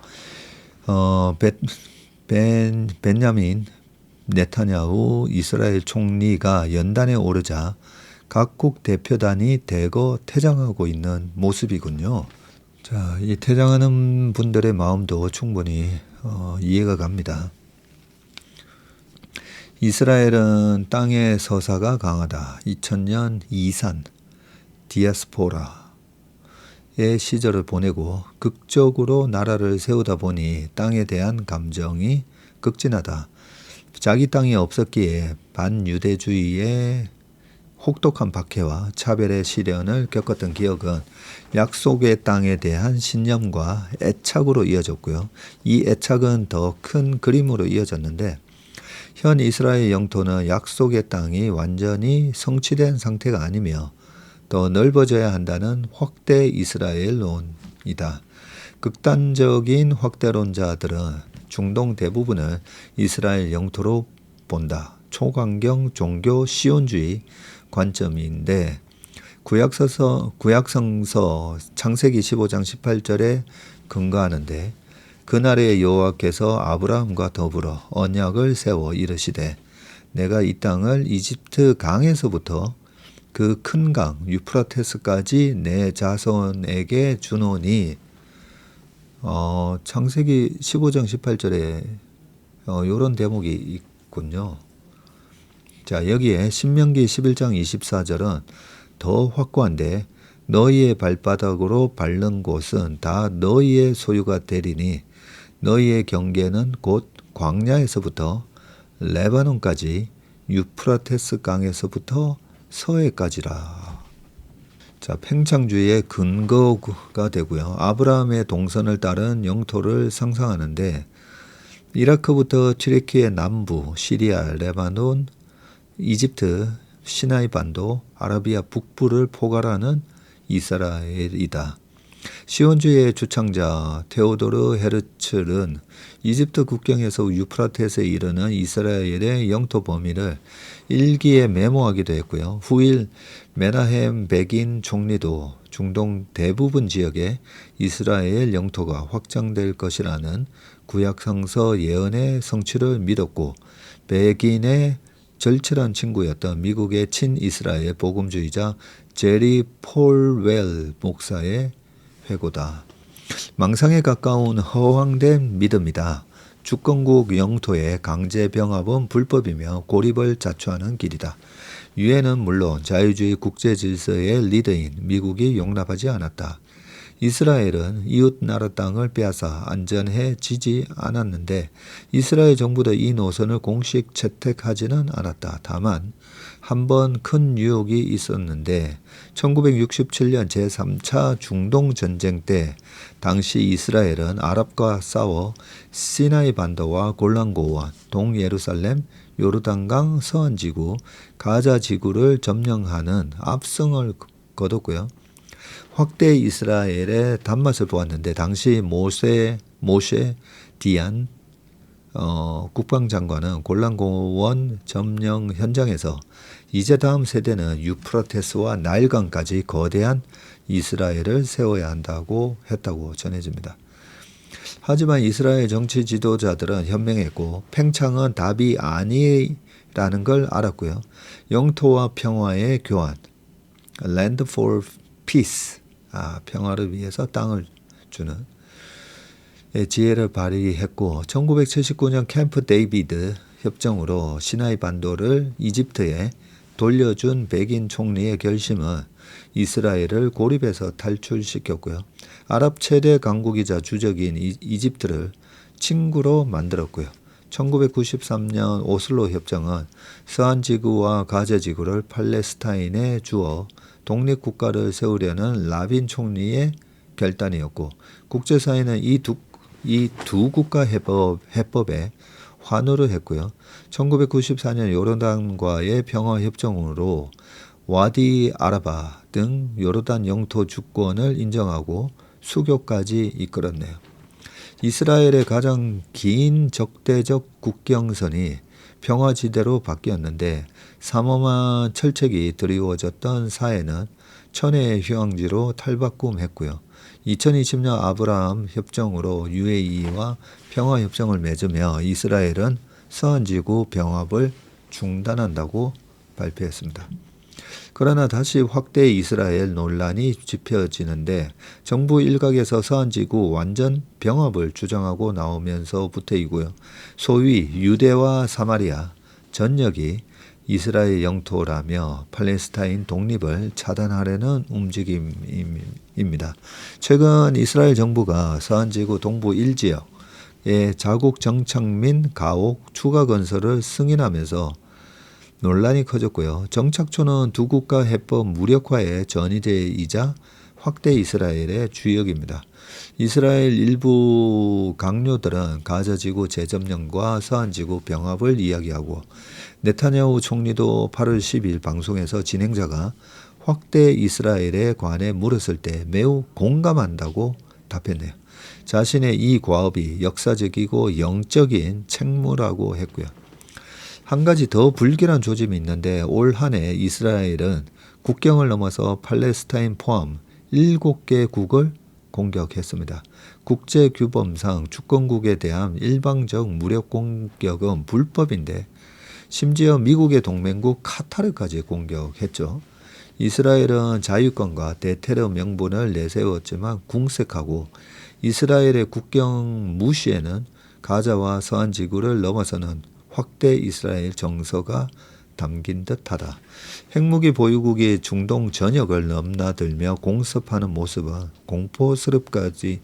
벤야민 네타냐후 이스라엘 총리가 연단에 오르자 각국 대표단이 대거 퇴장하고 있는 모습이군요. 자, 이 퇴장하는 분들의 마음도 충분히 이해가 갑니다. 이스라엘은 땅의 서사가 강하다. 2000년 이산 디아스포라의 시절을 보내고 극적으로 나라를 세우다 보니 땅에 대한 감정이 극진하다. 자기 땅이 없었기에 반유대주의의 혹독한 박해와 차별의 시련을 겪었던 기억은 약속의 땅에 대한 신념과 애착으로 이어졌고요. 이 애착은 더 큰 그림으로 이어졌는데, 현 이스라엘 영토는 약속의 땅이 완전히 성취된 상태가 아니며 더 넓어져야 한다는 확대 이스라엘론이다. 극단적인 확대론자들은 중동 대부분을 이스라엘 영토로 본다. 초강경 종교 시온주의 관점인데, 구약성서 창세기 15장 18절에 근거하는데, 그날에 여호와께서 아브라함과 더불어 언약을 세워 이르시되 내가 이 땅을 이집트 강에서부터 그 큰 강 유프라테스까지 내 자손에게 주노니. 창세기 15장 18절에 이런 대목이 있군요. 자, 여기에 신명기 11장 24절은 더 확고한데, 너희의 발바닥으로 밟는 곳은 다 너희의 소유가 되리니 너희의 경계는 곧 광야에서부터 레바논까지 유프라테스 강에서부터 서해까지라. 자, 팽창주의의 근거가 되고요. 아브라함의 동선을 따른 영토를 상상하는데 이라크부터 튀르키예 남부, 시리아, 레바논, 이집트, 시나이 반도, 아라비아 북부를 포괄하는 이스라엘이다. 시온주의의 주창자 테오도르 헤르츠는 이집트 국경에서 유프라테스에 이르는 이스라엘의 영토 범위를 일기에 메모하기도 했고요. 후일 메나헴 베긴 총리도 중동 대부분 지역에 이스라엘 영토가 확장될 것이라는 구약성서 예언의 성취를 믿었고 베긴의 절친한 친구였던 미국의 친이스라엘 복음주의자 제리 폴웰 목사의 회고다. 망상에 가까운 허황된 믿음이다. 주권국 영토의 강제 병합은 불법이며 고립을 자초하는 길이다. 유엔은 물론 자유주의 국제 질서의 리더인 미국이 용납하지 않았다. 이스라엘은 이웃 나라 땅을 빼앗아 안전해지지 않았는데 이스라엘 정부도 이 노선을 공식 채택하지는 않았다. 다만 한 번 큰 유혹이 있었는데 1967년 제3차 중동전쟁 때 당시 이스라엘은 아랍과 싸워 시나이 반도와 골란고원, 동예루살렘, 요르단강 서안지구, 가자지구를 점령하는 압승을 거뒀고요. 확대 이스라엘의 단맛을 보았는데 당시 모셰 디안 국방장관은 골란고원 점령 현장에서 이제 다음 세대는 유프라테스와 나일강까지 거대한 이스라엘을 세워야 한다고 했다고 전해집니다. 하지만 이스라엘 정치 지도자들은 현명했고 팽창은 답이 아니라는 걸 알았고요. 영토와 평화의 교환, Land for Peace, 평화를 위해서 땅을 주는 지혜를 발휘했고 1979년 캠프 데이비드 협정으로 시나이 반도를 이집트에 돌려준 백인 총리의 결심은 이스라엘을 고립에서 탈출시켰고요. 아랍 최대 강국이자 주적인 이집트를 친구로 만들었고요. 1993년 오슬로 협정은 서안지구와 가자지구를 팔레스타인에 주어 독립국가를 세우려는 라빈 총리의 결단이었고 국제사회는 이 두 국가 해법에 환호를 했고요. 1994년 요르단과의 평화협정으로 와디 아라바 등 요르단 영토 주권을 인정하고 수교까지 이끌었네요. 이스라엘의 가장 긴 적대적 국경선이 평화지대로 바뀌었는데 삼엄한 철책이 드리워졌던 사해는 천혜의 휴양지로 탈바꿈했고요. 2020년 아브라함 협정으로 UAE와 평화협정을 맺으며 이스라엘은 서안지구 병합을 중단한다고 발표했습니다. 그러나 다시 확대 이스라엘 논란이 짚혀지는데 정부 일각에서 서안지구 완전 병합을 주장하고 나오면서부터이고요. 소위 유대와 사마리아 전역이 이스라엘 영토라며 팔레스타인 독립을 차단하려는 움직임입니다. 최근 이스라엘 정부가 서안지구 동부 1지역의 자국 정착민 가옥 추가 건설을 승인하면서 논란이 커졌고요. 정착초는 두 국가 해법 무력화의 전이제이자 확대 이스라엘의 주역입니다. 이스라엘 일부 강요들은 가자지구 재점령과 서안지구 병합을 이야기하고 네타냐후 총리도 8월 10일 방송에서 진행자가 확대 이스라엘에 관해 물었을 때 매우 공감한다고 답했네요. 자신의 이 과업이 역사적이고 영적인 책무라고 했고요. 한 가지 더 불길한 조짐이 있는데 올 한 해 이스라엘은 국경을 넘어서 팔레스타인 포함 7개 국을 공격했습니다. 국제규범상 주권국에 대한 일방적 무력 공격은 불법인데 심지어 미국의 동맹국 카타르까지 공격했죠. 이스라엘은 자유권과 대테러 명분을 내세웠지만 궁색하고 이스라엘의 국경 무시에는 가자와 서안지구를 넘어서는 확대 이스라엘 정서가 담긴 듯하다. 핵무기 보유국이 중동 전역을 넘나들며 공습하는 모습은 공포스럽기까지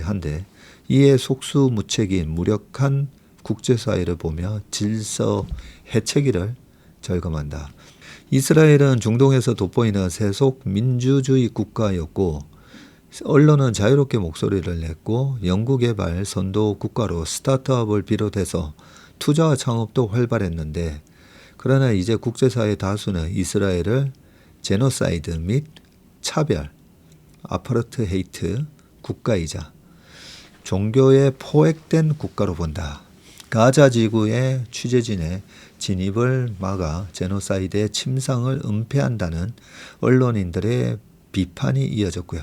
한데 이에 속수무책인 무력한 국제사회를 보며 질서 해체기를 절감한다. 이스라엘은 중동에서 돋보이는 세속 민주주의 국가였고 언론은 자유롭게 목소리를 냈고 연구개발 선도 국가로 스타트업을 비롯해서 투자와 창업도 활발했는데 그러나 이제 국제사회 다수는 이스라엘을 제노사이드 및 차별, 아파르트헤이트 국가이자 종교에 포획된 국가로 본다. 가자 지구의 취재진의 진입을 막아 제노사이드의 침상을 은폐한다는 언론인들의 비판이 이어졌고요.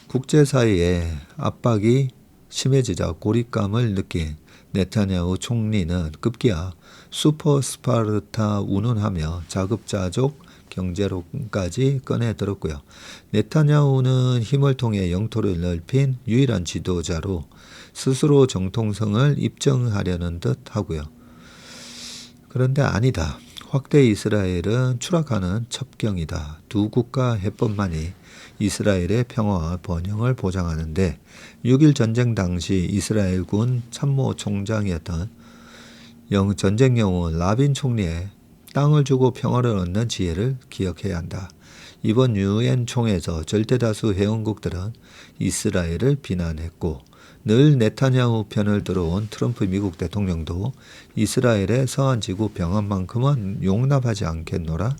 국제사회의 압박이 심해지자 고립감을 느낀 네타냐후 총리는 급기야 슈퍼 스파르타 운운하며 자급자족 경제론까지 꺼내들었고요. 네타냐후는 힘을 통해 영토를 넓힌 유일한 지도자로 스스로 정통성을 입증하려는 듯 하고요. 그런데 아니다. 확대 이스라엘은 추락하는 첩경이다. 두 국가 해법만이 이스라엘의 평화와 번영을 보장하는데 6.1 전쟁 당시 이스라엘군 참모총장이었던 전쟁 영웅 라빈 총리의 땅을 주고 평화를 얻는 지혜를 기억해야 한다. 이번 유엔 총회에서 절대다수 회원국들은 이스라엘을 비난했고 늘 네타냐후 편을 들어온 트럼프 미국 대통령도 이스라엘의 서한지구 병합만큼은 용납하지 않겠노라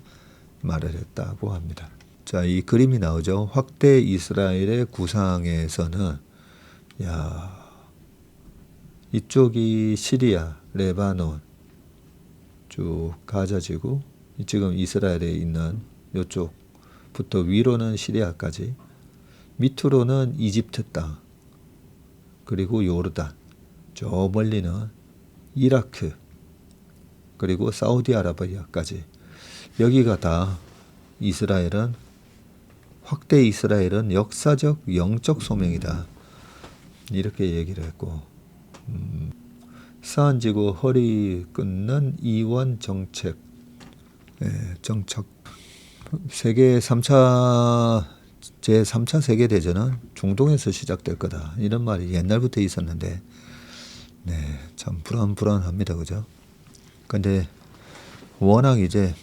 말을 했다고 합니다. 자, 이 그림이 나오죠. 확대 이스라엘의 구상에서는 이쪽이 시리아, 레바논, 쭉 가자지구, 지금 이스라엘에 있는 이쪽부터 위로는 시리아까지, 밑으로는 이집트 땅, 그리고 요르단, 저 멀리는 이라크, 그리고 사우디아라비아까지. 여기가 다 이스라엘은 확대 이스라엘은 역사적 영적 소명이다. 이렇게 얘기를 했고 서한지구 허리 끊는 이원 정책, 정책. 세계 3차 제3차 세계대전은 중동에서 시작될 거다. 이런 말이 옛날부터 있었는데 참 불안합니다. 그죠? 근데 워낙 이제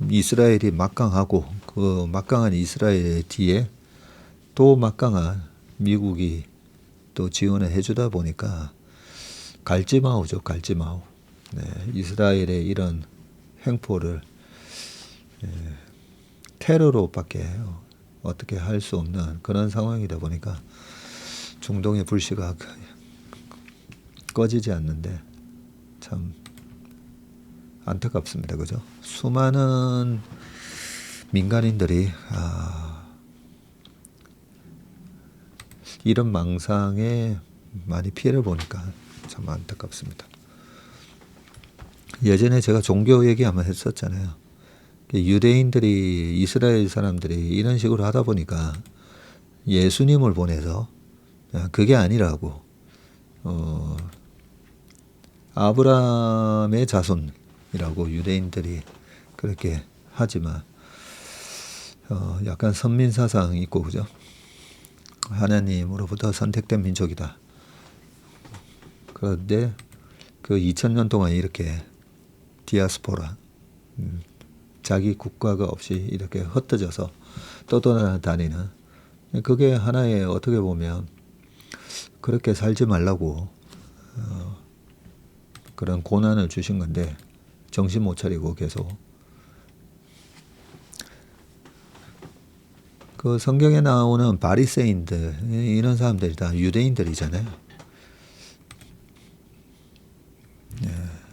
이스라엘이 막강하고 그 막강한 이스라엘 뒤에 또 막강한 미국이 또 지원을 해주다 보니까 갈지마우죠. 갈지마우. 이스라엘의 이런 횡포를 테러로밖에 어떻게 할 수 없는 그런 상황이다 보니까 중동의 불씨가 꺼지지 않는데 참 안타깝습니다. 그죠? 수많은 민간인들이 이런 망상에 많이 피해를 보니까 참 안타깝습니다. 예전에 제가 종교 얘기 한번 했었잖아요. 유대인들이 이스라엘 사람들이 이런 식으로 하다 보니까 예수님을 보내서 그게 아니라고 아브라함의 자손이라고 유대인들이 그렇게 하지만 약간 선민사상이 있고 그죠? 하나님으로부터 선택된 민족이다. 그런데 그 2000년 동안 이렇게 디아스포라 자기 국가가 없이 이렇게 흩어져서 떠돌아다니는 그게 하나의 어떻게 보면 그렇게 살지 말라고 그런 고난을 주신 건데 정신 못 차리고 계속 그 성경에 나오는 바리새인들 이런 사람들이 다 유대인들이잖아요.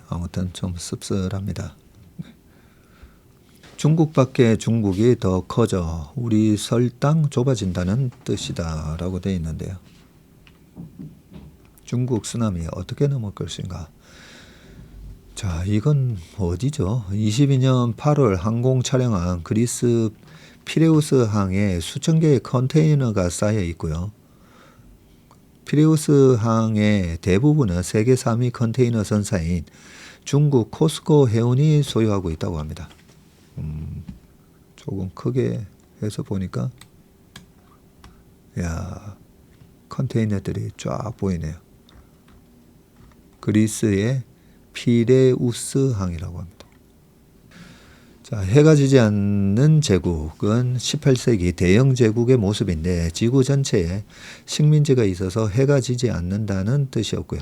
아무튼 좀 씁쓸합니다. 중국밖에 중국이 더 커져 우리 설당 좁아진다는 뜻이다 라고 되어 있는데요. 중국 쓰나미 어떻게 넘을 것인가. 자, 이건 어디죠? 22년 8월 항공 촬영한 그리스 피레우스 항에 수천 개의 컨테이너가 쌓여 있고요. 피레우스 항의 대부분은 세계 3위 컨테이너 선사인 중국 코스코 해운이 소유하고 있다고 합니다. 조금 크게 해서 보니까 야, 컨테이너들이 쫙 보이네요. 그리스의 피레우스 항이라고 합니다. 자, 해가 지지 않는 제국은 18세기 대영 제국의 모습인데 지구 전체에 식민지가 있어서 해가 지지 않는다는 뜻이었고요.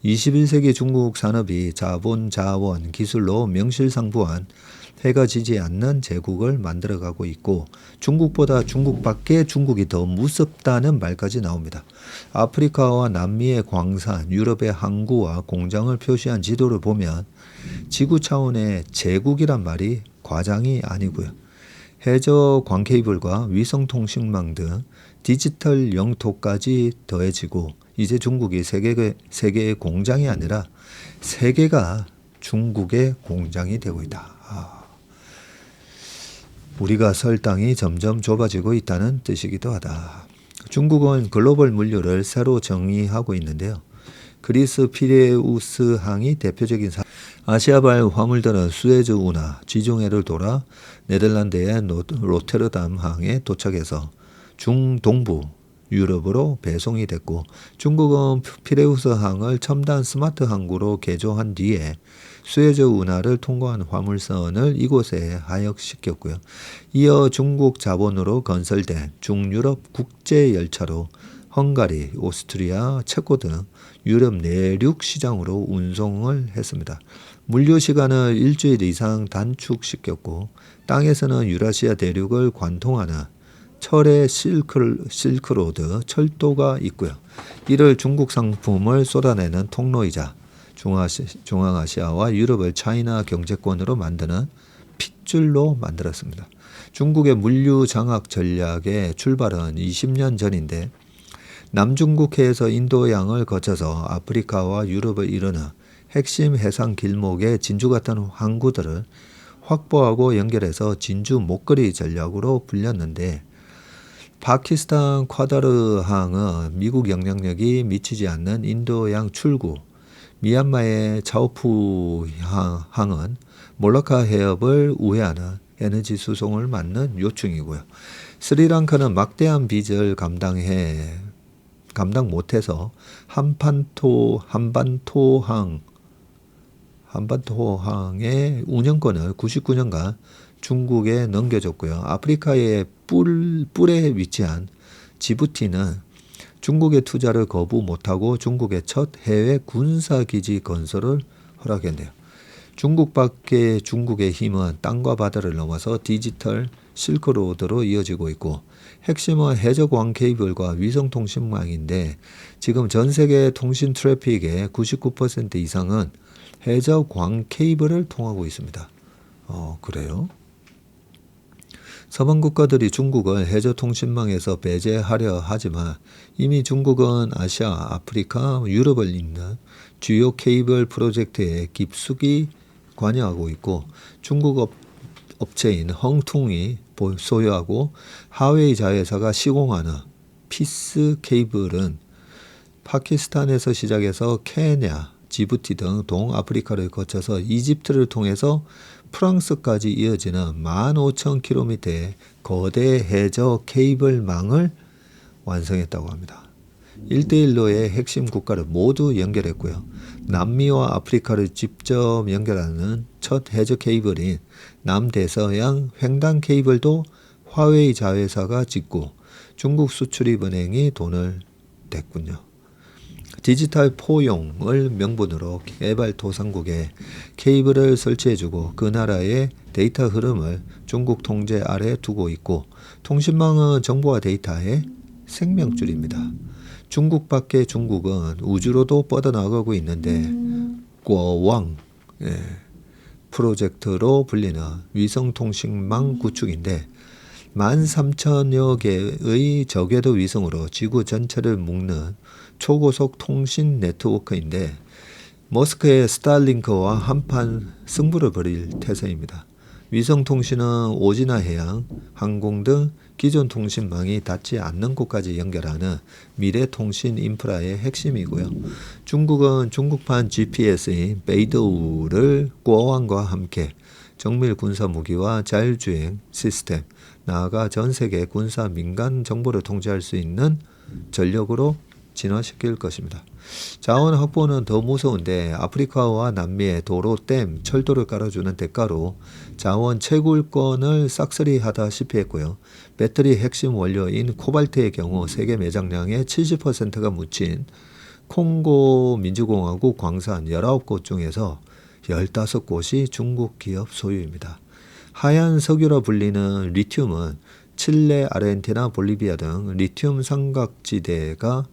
21세기 중국 산업이 자본, 자원, 기술로 명실상부한 해가 지지 않는 제국을 만들어가고 있고 중국보다 중국 밖의 중국이 더 무섭다는 말까지 나옵니다. 아프리카와 남미의 광산, 유럽의 항구와 공장을 표시한 지도를 보면 지구 차원의 제국이란 말이 과장이 아니고요. 해저 광케이블과 위성통신망 등 디지털 영토까지 더해지고 이제 중국이 세계의 공장이 아니라 세계가 중국의 공장이 되고 있다. 우리가 설 땅이 점점 좁아지고 있다는 뜻이기도 하다. 중국은 글로벌 물류를 새로 정의하고 있는데요. 그리스 피레우스 항이 대표적인 아시아발 화물들은 수에즈 운하, 지중해를 돌아 네덜란드의 로테르담 항에 도착해서 중동부 유럽으로 배송이 됐고 중국은 피레우스 항을 첨단 스마트 항구로 개조한 뒤에 수에즈 운하를 통과한 화물선을 이곳에 하역시켰고요. 이어 중국 자본으로 건설된 중유럽 국제열차로 헝가리, 오스트리아, 체코 등 유럽 내륙 시장으로 운송을 했습니다. 물류 시간을 일주일 이상 단축시켰고 땅에서는 유라시아 대륙을 관통하는 철의 실크로드 철도가 있고요. 이를 중국 상품을 쏟아내는 통로이자 중앙아시아와 유럽을 차이나 경제권으로 만드는 핏줄로 만들었습니다. 중국의 물류 장악 전략의 출발은 20년 전인데 남중국해에서 인도양을 거쳐서 아프리카와 유럽을 이루는 핵심 해상 길목의 진주 같은 항구들을 확보하고 연결해서 진주 목걸이 전략으로 불렸는데 파키스탄 콰다르 항은 미국 영향력이 미치지 않는 인도양 출구, 미얀마의 차오푸 항은 몰라카 해협을 우회하는 에너지 수송을 맡는 요충이고요. 스리랑카는 막대한 빚을 감당 못해서 한반토항의 운영권을 99년간 중국에 넘겨줬고요. 아프리카의 뿔에 위치한 지부티는 중국의 투자를 거부 못하고 중국의 첫 해외 군사기지 건설을 허락했네요. 중국 밖의 중국의 힘은 땅과 바다를 넘어서 디지털 실크로드로 이어지고 있고 핵심은 해저광 케이블과 위성통신망인데 지금 전 세계 통신 트래픽의 99% 이상은 해저광 케이블을 통하고 있습니다. 그래요? 서방 국가들이 중국을 해저통신망에서 배제하려 하지만 이미 중국은 아시아, 아프리카, 유럽을 잇는 주요 케이블 프로젝트에 깊숙이 관여하고 있고 중국 업체인 헝퉁이 소유하고 하웨이 자회사가 시공하는 피스 케이블은 파키스탄에서 시작해서 케냐, 지부티 등 동아프리카를 거쳐서 이집트를 통해서 프랑스까지 이어지는 15,000km의 거대 해저 케이블망을 완성했다고 합니다. 1대1로의 핵심 국가를 모두 연결했고요. 남미와 아프리카를 직접 연결하는 첫 해저 케이블인 남대서양 횡단 케이블도 화웨이 자회사가 짓고 중국 수출입은행이 돈을 댔군요. 디지털 포용을 명분으로 개발도상국에 케이블을 설치해주고 그 나라의 데이터 흐름을 중국 통제 아래 두고 있고 통신망은 정보와 데이터의 생명줄입니다. 중국 밖의 중국은 우주로도 뻗어나가고 있는데 궈왕 프로젝트로 불리는 위성통신망 구축인데 13,000여 개의 저궤도 위성으로 지구 전체를 묶는 초고속 통신 네트워크인데 머스크의 스타링크와 한판 승부를 벌일 태세입니다. 위성통신은 오지나 해양, 항공 등 기존 통신망이 닿지 않는 곳까지 연결하는 미래 통신 인프라의 핵심이고요. 중국은 중국판 GPS인 베이더우를 꾸어왕과 함께 정밀 군사 무기와 자율주행 시스템, 나아가 전 세계 군사 민간 정보를 통제할 수 있는 전력으로 진화시킬 것입니다. 자원 확보는 더 무서운데 아프리카와 남미에 도로, 댐, 철도를 깔아주는 대가로 자원 채굴권을 싹쓸이 하다시피 했고요. 배터리 핵심 원료인 코발트의 경우 세계 매장량의 70%가 묻힌 콩고 민주공화국 광산 19곳 중에서 15곳이 중국 기업 소유입니다. 하얀 석유라 불리는 리튬은 칠레, 아르헨티나, 볼리비아 등 리튬 삼각지대가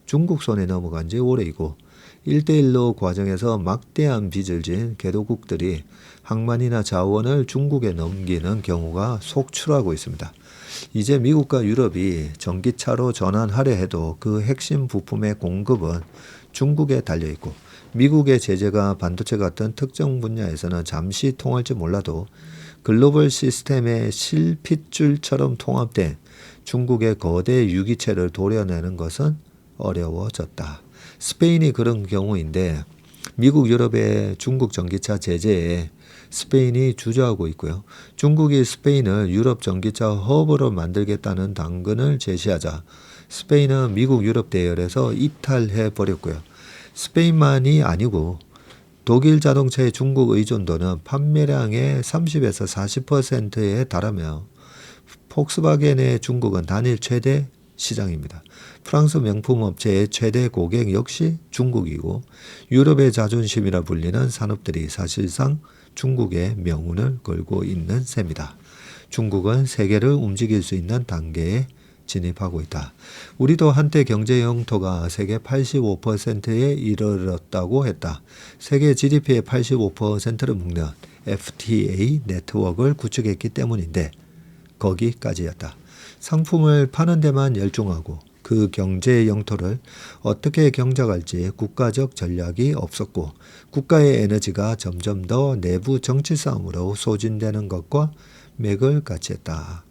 중국 손에 넘어간 지 오래이고 1대1로 과정에서 막대한 빚을 진 개도국들이 항만이나 자원을 중국에 넘기는 경우가 속출하고 있습니다. 이제 미국과 유럽이 전기차로 전환하려 해도 그 핵심 부품의 공급은 중국에 달려있고 미국의 제재가 반도체 같은 특정 분야에서는 잠시 통할지 몰라도 글로벌 시스템의 실핏줄처럼 통합된 중국의 거대 유기체를 도려내는 것은 어려워졌다. 스페인이 그런 경우인데 미국, 유럽의 중국 전기차 제재에 스페인이 주저하고 있고요. 중국이 스페인을 유럽 전기차 허브로 만들겠다는 당근을 제시하자 스페인은 미국, 유럽 대열에서 이탈해 버렸고요. 스페인만이 아니고 독일 자동차의 중국 의존도는 판매량의 30에서 40%에 달하며 폭스바겐의 중국은 단일 최대 시장입니다. 프랑스 명품 업체의 최대 고객 역시 중국이고 유럽의 자존심이라 불리는 산업들이 사실상 중국의 명운을 걸고 있는 셈이다. 중국은 세계를 움직일 수 있는 단계에 진입하고 있다. 우리도 한때 경제 영토가 세계 85%에 이르렀다고 했다. 세계 GDP의 85%를 묶는 FTA 네트워크를 구축했기 때문인데 거기까지였다. 상품을 파는 데만 열중하고 그 경제 영토를 어떻게 경작할지 국가적 전략이 없었고 국가의 에너지가 점점 더 내부 정치 싸움으로 소진되는 것과 맥을 같이 했다.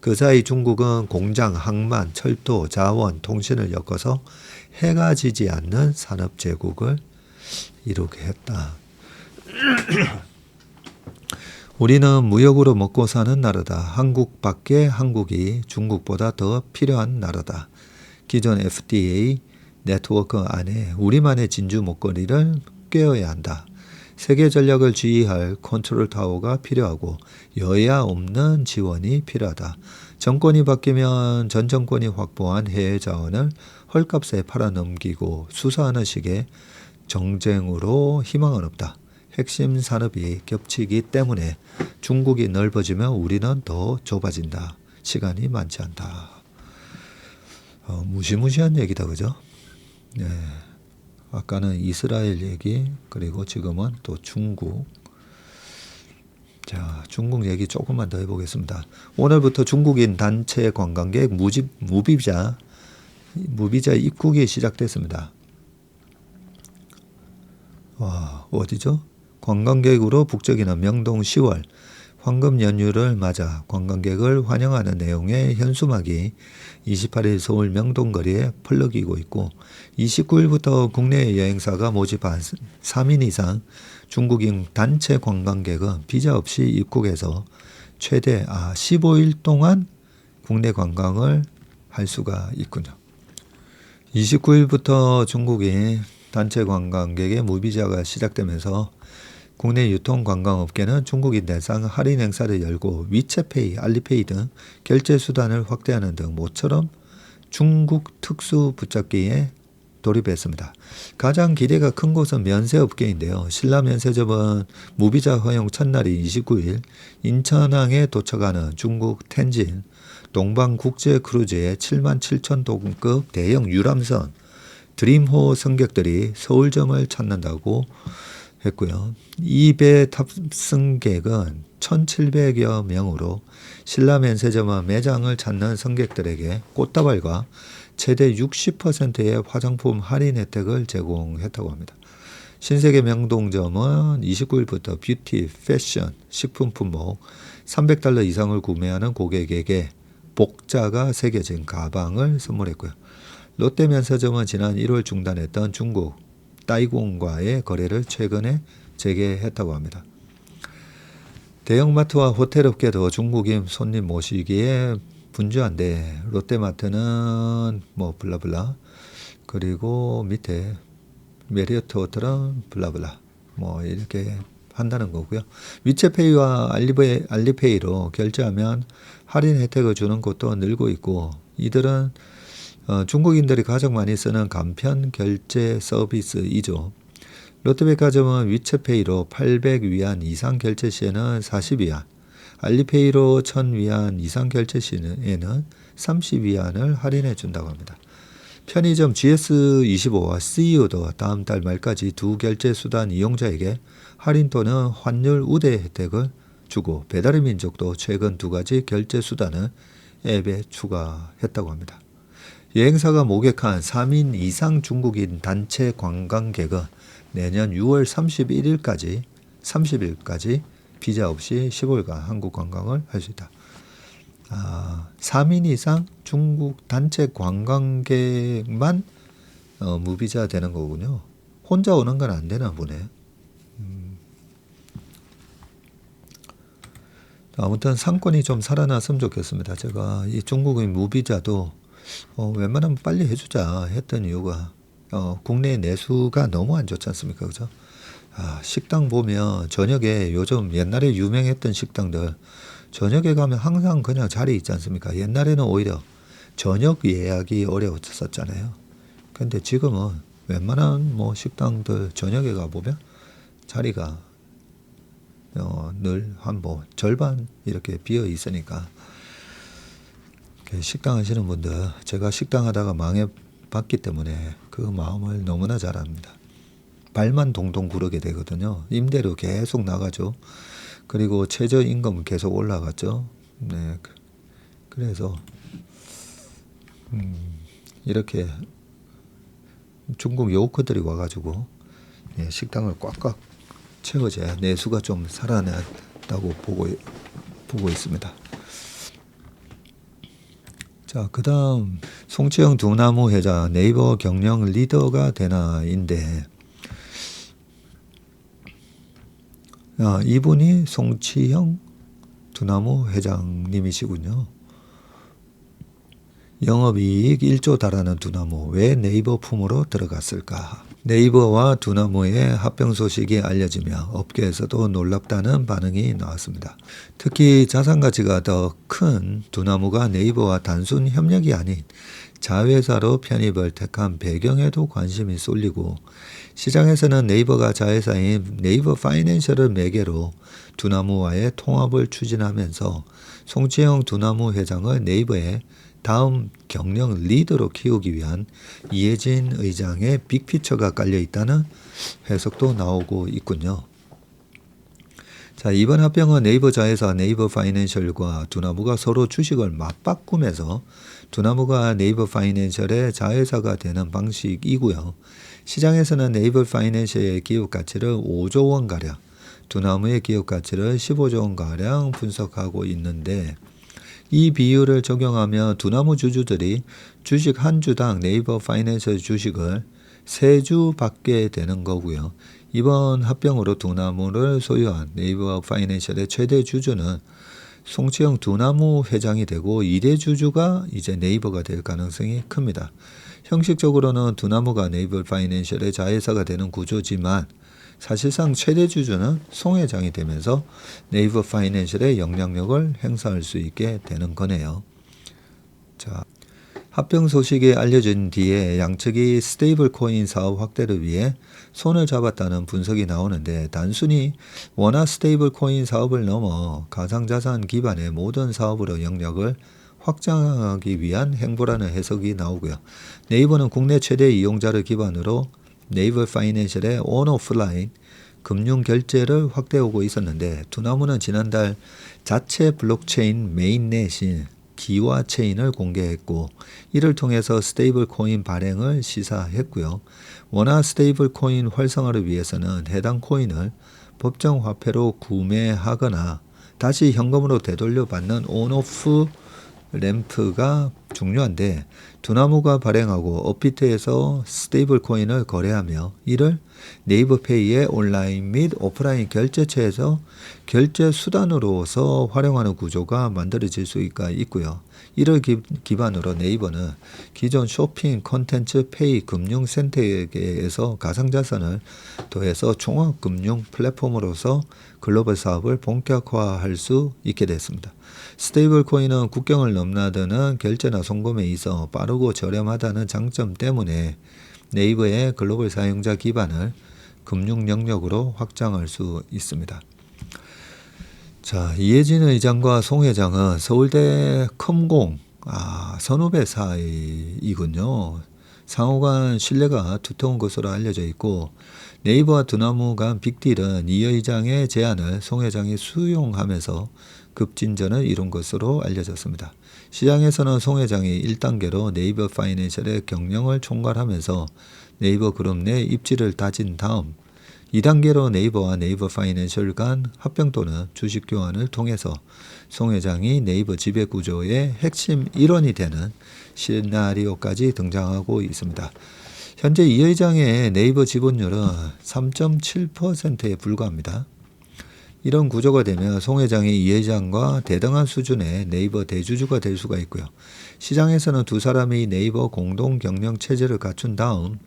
그 사이 중국은 공장, 항만, 철도, 자원, 통신을 엮어서 해가 지지 않는 산업 제국을 이루게 했다. 우리는 무역으로 먹고 사는 나라다. 한국밖에 한국이 중국보다 더 필요한 나라다. 기존 FTA 네트워크 안에 우리만의 진주 목걸이를 꿰어야 한다. 세계 전략을 지휘할 컨트롤 타워가 필요하고 여야 없는 지원이 필요하다. 정권이 바뀌면 전 정권이 확보한 해외 자원을 헐값에 팔아넘기고 수사하는 식의 정쟁으로 희망은 없다. 핵심 산업이 겹치기 때문에 중국이 넓어지면 우리는 더 좁아진다. 시간이 많지 않다. 무시무시한 얘기다, 그죠? 네. 아까는 이스라엘 얘기, 그리고 지금은 또 중국. 자, 중국 얘기 조금만 더 해보겠습니다. 오늘부터 중국인 단체 관광객 무비자 입국이 시작됐습니다. 와, 어디죠? 관광객으로 북적이는 명동 10월 황금 연휴를 맞아 관광객을 환영하는 내용의 현수막이 28일 서울 명동거리에 펄럭이고 있고 29일부터 국내 여행사가 모집한 3인 이상 중국인 단체 관광객은 비자 없이 입국해서 최대 15일 동안 국내 관광을 할 수가 있군요. 29일부터 중국인 단체 관광객의 무비자가 시작되면서 국내 유통관광업계는 중국인 대상 할인 행사를 열고 위챗페이, 알리페이 등 결제 수단을 확대하는 등 모처럼 중국 특수 붙잡기에 돌입했습니다. 가장 기대가 큰 곳은 면세업계인데요. 신라면세점은 무비자 허용 첫날인 29일 인천항에 도착하는 중국 텐진 동방국제크루즈의 77,000톤급 대형 유람선 드림호 승객들이 서울점을 찾는다고 했고요. 이 배 탑승객은 1,700여 명으로 신라면세점과 매장을 찾는 승객들에게 꽃다발과 최대 60%의 화장품 할인 혜택을 제공했다고 합니다. 신세계 명동점은 29일부터 뷰티, 패션, 식품 품목 300달러 이상을 구매하는 고객에게 복자가 새겨진 가방을 선물했고요. 롯데면세점은 지난 1월 중단했던 중국 따이공과의 거래를 최근에 재개했다고 합니다. 대형마트와 호텔업계도 중국인 손님 모시기에 분주한데 롯데마트는 뭐 블라블라 그리고 밑에 메리어트 호텔은 블라블라 뭐 이렇게 한다는 거고요. 위챗페이와 알리페이로 결제하면 할인 혜택을 주는 곳도 늘고 있고 이들은 중국인들이 가장 많이 쓰는 간편 결제 서비스이죠. 롯데백화점은 위챗페이로 800위안 이상 결제 시에는 40위안, 알리페이로 1000위안 이상 결제 시에는 30위안을 할인해 준다고 합니다. 편의점 GS25와 CU도 다음 달 말까지 두 결제 수단 이용자에게 할인 또는 환율 우대 혜택을 주고 배달의 민족도 최근 두 가지 결제 수단을 앱에 추가했다고 합니다. 여행사가 모객한 3인 이상 중국인 단체 관광객은 내년 6월 30일까지 비자 없이 10월간 한국 관광을 할 수 있다. 3인 이상 중국 단체 관광객만 무비자 되는 거군요. 혼자 오는 건 안 되나 보네. 아무튼 상권이 좀 살아났으면 좋겠습니다. 제가 이 중국인 무비자도 웬만하면 빨리 해주자 했던 이유가 국내 내수가 너무 안 좋지 않습니까? 그죠? 식당 보면 저녁에 요즘 옛날에 유명했던 식당들 저녁에 가면 항상 그냥 자리 있지 않습니까? 옛날에는 오히려 저녁 예약이 어려웠었잖아요. 근데 지금은 웬만한 뭐 식당들 저녁에 가보면 자리가 늘 한 뭐 절반 이렇게 비어 있으니까 식당 하시는 분들 제가 식당 하다가 망해봤기 때문에 그 마음을 너무나 잘 압니다. 발만 동동 구르게 되거든요. 임대료 계속 나가죠. 그리고 최저임금은 계속 올라갔죠. 네, 그래서 이렇게 중국 요커들이 와가지고 식당을 꽉꽉 채워져야 내수가 좀 살아났다고 보고 있습니다. 자, 그 다음 송치영 두나무 회장 네이버 경영 리더가 되나인데 이분이 송치영 두나무 회장님이시군요. 영업이익 1조 달하는 두나무 왜 네이버 품으로 들어갔을까? 네이버와 두나무의 합병 소식이 알려지며 업계에서도 놀랍다는 반응이 나왔습니다. 특히 자산가치가 더 큰 두나무가 네이버와 단순 협력이 아닌 자회사로 편입을 택한 배경에도 관심이 쏠리고 시장에서는 네이버가 자회사인 네이버 파이낸셜을 매개로 두나무와의 통합을 추진하면서 송치영 두나무 회장을 네이버의 다음 경영 리더로 키우기 위한 이해진 의장의 빅피처가 깔려 있다는 해석도 나오고 있군요. 자, 이번 합병은 네이버 자회사 네이버 파이낸셜과 두나무가 서로 주식을 맞바꾸면서 두나무가 네이버 파이낸셜의 자회사가 되는 방식이고요. 시장에서는 네이버 파이낸셜의 기업 가치를 5조 원가량, 두나무의 기업 가치를 15조 원가량 분석하고 있는데 이 비율을 적용하면 두나무 주주들이 주식 한 주당 네이버 파이낸셜 주식을 3주 받게 되는 거고요. 이번 합병으로 두나무를 소유한 네이버 파이낸셜의 최대 주주는 송치영 두나무 회장이 되고 2대 주주가 이제 네이버가 될 가능성이 큽니다. 형식적으로는 두나무가 네이버 파이낸셜의 자회사가 되는 구조지만 사실상 최대 주주는 송 회장이 되면서 네이버 파이낸셜의 영향력을 행사할 수 있게 되는 거네요. 자, 합병 소식이 알려진 뒤에 양측이 스테이블 코인 사업 확대를 위해 손을 잡았다는 분석이 나오는데 단순히 원화 스테이블 코인 사업을 넘어 가상자산 기반의 모든 사업으로 영역을 확장하기 위한 행보라는 해석이 나오고요. 네이버는 국내 최대 이용자를 기반으로 네이버 파이낸셜의 온오프라인 금융 결제를 확대하고 있었는데 두나무는 지난달 자체 블록체인 메인넷인 기와 체인을 공개했고 이를 통해서 스테이블 코인 발행을 시사했고요. 원화 스테이블 코인 활성화를 위해서는 해당 코인을 법정 화폐로 구매하거나 다시 현금으로 되돌려 받는 온오프 램프가 중요한데 두나무가 발행하고 업비트에서 스테이블 코인을 거래하며 이를 네이버페이의 온라인 및 오프라인 결제처에서 결제 수단으로서 활용하는 구조가 만들어질 수가 있고요. 이를 기반으로 네이버는 기존 쇼핑, 콘텐츠, 페이, 금융 생태계에서 가상자산을 더해서 종합금융 플랫폼으로서 글로벌 사업을 본격화할 수 있게 됐습니다. 스테이블 코인은 국경을 넘나드는 결제나 송금에 있어 빠르고 저렴하다는 장점 때문에 네이버의 글로벌 사용자 기반을 금융 영역으로 확장할 수 있습니다. 자, 이해진 의장과 송 회장은 서울대 컴공 선후배 사이이군요. 상호간 신뢰가 두터운 것으로 알려져 있고 네이버와 두나무 간 빅딜은 이 의장의 제안을 송 회장이 수용하면서 급진전을 이룬 것으로 알려졌습니다. 시장에서는 송 회장이 1단계로 네이버 파이낸셜의 경영을 총괄하면서 네이버 그룹 내 입지를 다진 다음 2단계로 네이버와 네이버 파이낸셜 간 합병 또는 주식 교환을 통해서 송 회장이 네이버 지배구조의 핵심 일원이 되는 시나리오까지 등장하고 있습니다. 현재 이 회장의 네이버 지분율은 3.7%에 불과합니다. 이런 구조가 되면 송 회장이 이 회장과 대등한 수준의 네이버 대주주가 될 수가 있고요. 시장에서는 두 사람이 네이버 공동 경영 체제를 갖춘 다음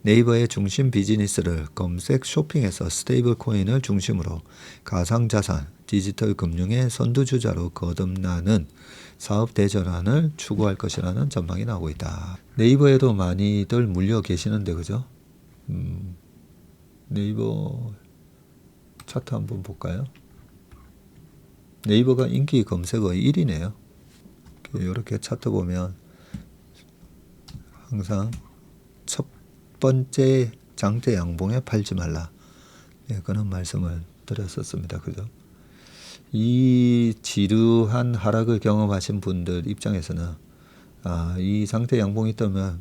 네이버의 중심 비즈니스를 검색 쇼핑에서 스테이블 코인을 중심으로 가상자산, 디지털 금융의 선두주자로 거듭나는 사업 대전환을 추구할 것이라는 전망이 나오고 있다. 네이버에도 많이들 물려 계시는데 그죠? 네이버 차트 한번 볼까요? 네이버가 인기 검색어 1위네요. 이렇게 차트 보면 항상 첫 번째 장대 양봉에 팔지 말라. 그런 말씀을 드렸었습니다. 그죠? 이 지루한 하락을 경험하신 분들 입장에서는 이 상태 양봉이 있다면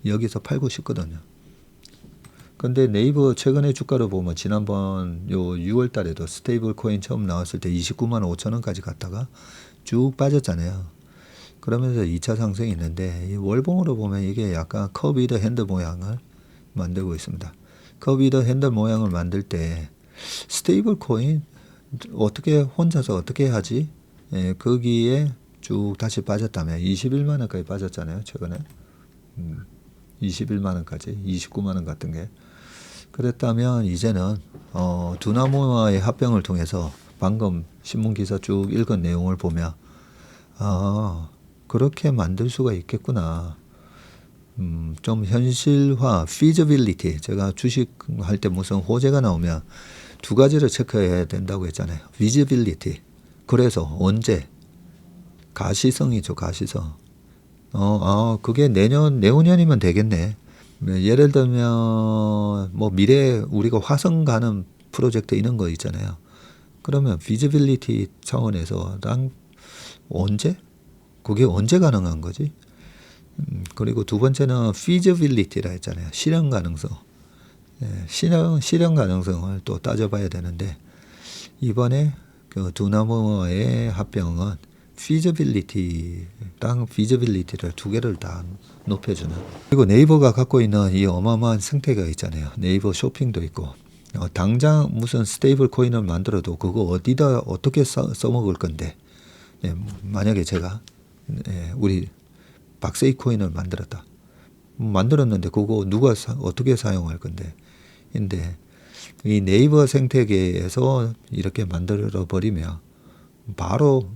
여기서 팔고 싶거든요. 근데 네이버 최근의 주가를 보면 지난번 요 6월 달에도 스테이블 코인 처음 나왔을 때 29만 5천 원까지 갔다가 쭉 빠졌잖아요. 그러면서 2차 상승이 있는데 이 월봉으로 보면 이게 약간 커비드 핸들 모양을 만들고 있습니다. 커비드 핸들 모양을 만들 때 스테이블 코인 어떻게 혼자서 어떻게 하지? 거기에 쭉 다시 빠졌다면 21만 원까지 빠졌잖아요. 최근에 21만 원까지 29만 원 같은 게 그랬다면 이제는 두나무와의 합병을 통해서 방금 신문 기사 쭉 읽은 내용을 보면 그렇게 만들 수가 있겠구나. 좀 현실화, feasibility. 제가 주식할 때 무슨 호재가 나오면 두 가지를 체크해야 된다고 했잖아요. visibility. 그래서 언제? 가시성이죠, 가시성. 그게 내후년이면 되겠네. 예를 들면 뭐 미래에 우리가 화성 가는 프로젝트 이런 거 있잖아요. 그러면 feasibility 차원에서 언제? 그게 언제 가능한 거지? 그리고 두 번째는 feasibility라 했잖아요. 실현 가능성. 실현 가능성을 또 따져봐야 되는데 이번에 그 두나무와의 합병은 feasibility를 두 개를 다 높여주는. 그리고 네이버가 갖고 있는 이 어마어마한 생태계가 있잖아요. 네이버 쇼핑도 있고 당장 무슨 스테이블 코인을 만들어도 그거 어디다 어떻게 써먹을 건데 만약에 제가 우리 박세이 코인을 만들었는데 그거 누가 어떻게 사용할 건데 근데 이 네이버 생태계에서 이렇게 만들어 버리면 바로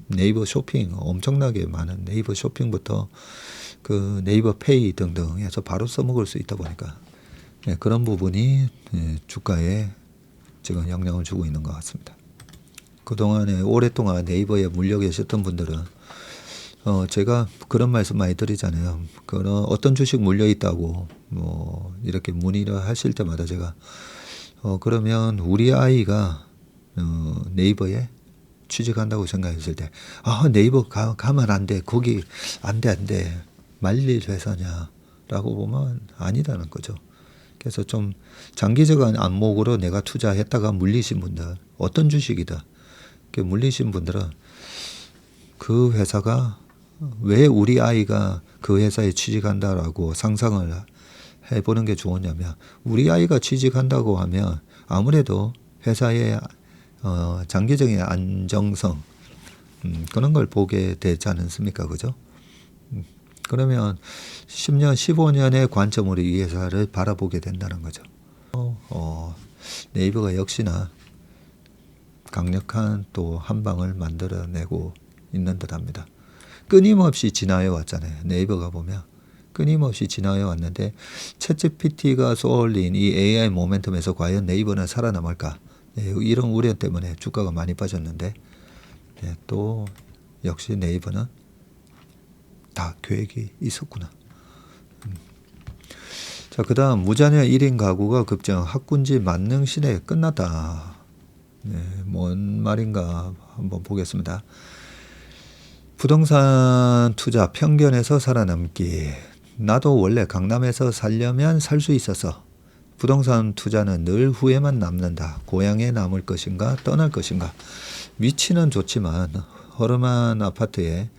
네이버 쇼핑 엄청나게 많은 네이버 쇼핑부터 그 네이버 페이 등등 해서 바로 써먹을 수 있다 보니까 그런 부분이 주가에 지금 영향을 주고 있는 것 같습니다. 그동안에 오랫동안 네이버에 물려 계셨던 분들은 제가 그런 말씀 많이 드리잖아요. 그런 어떤 주식 물려 있다고 뭐 이렇게 문의를 하실 때마다 제가 그러면 우리 아이가 네이버에 취직한다고 생각했을 때 네이버 가면 안 돼. 거기 안 돼. 말릴 회사냐라고 보면 아니라는 거죠. 그래서 좀 장기적인 안목으로 내가 투자했다가 물리신 분들, 어떤 주식이든 물리신 분들은 그 회사가 왜 우리 아이가 그 회사에 취직한다라고 상상을 해보는 게 좋으냐면, 우리 아이가 취직한다고 하면 아무래도 회사의 장기적인 안정성, 그런 걸 보게 되지 않습니까? 그죠? 그러면 10년, 15년의 관점으로 이 회사를 바라보게 된다는 거죠. 네이버가 역시나 강력한 또 한 방을 만들어내고 있는 듯합니다. 끊임없이 진화해 왔잖아요. 네이버가 보면 끊임없이 진화해 왔는데, 챗GPT가 쏘올린 이 AI 모멘텀에서 과연 네이버는 살아남을까? 이런 우려 때문에 주가가 많이 빠졌는데, 또 역시 네이버는 다 계획이 있었구나. 자, 그 다음 무자녀 1인 가구가 급증, 학군지 만능 시대 끝났다. 뭔 말인가 한번 보겠습니다. 부동산 투자 편견에서 살아남기. 나도 원래 강남에서 살려면 살 수 있었어. 부동산 투자는 늘 후회만 남는다. 고향에 남을 것인가 떠날 것인가. 위치는 좋지만 허름한 아파트에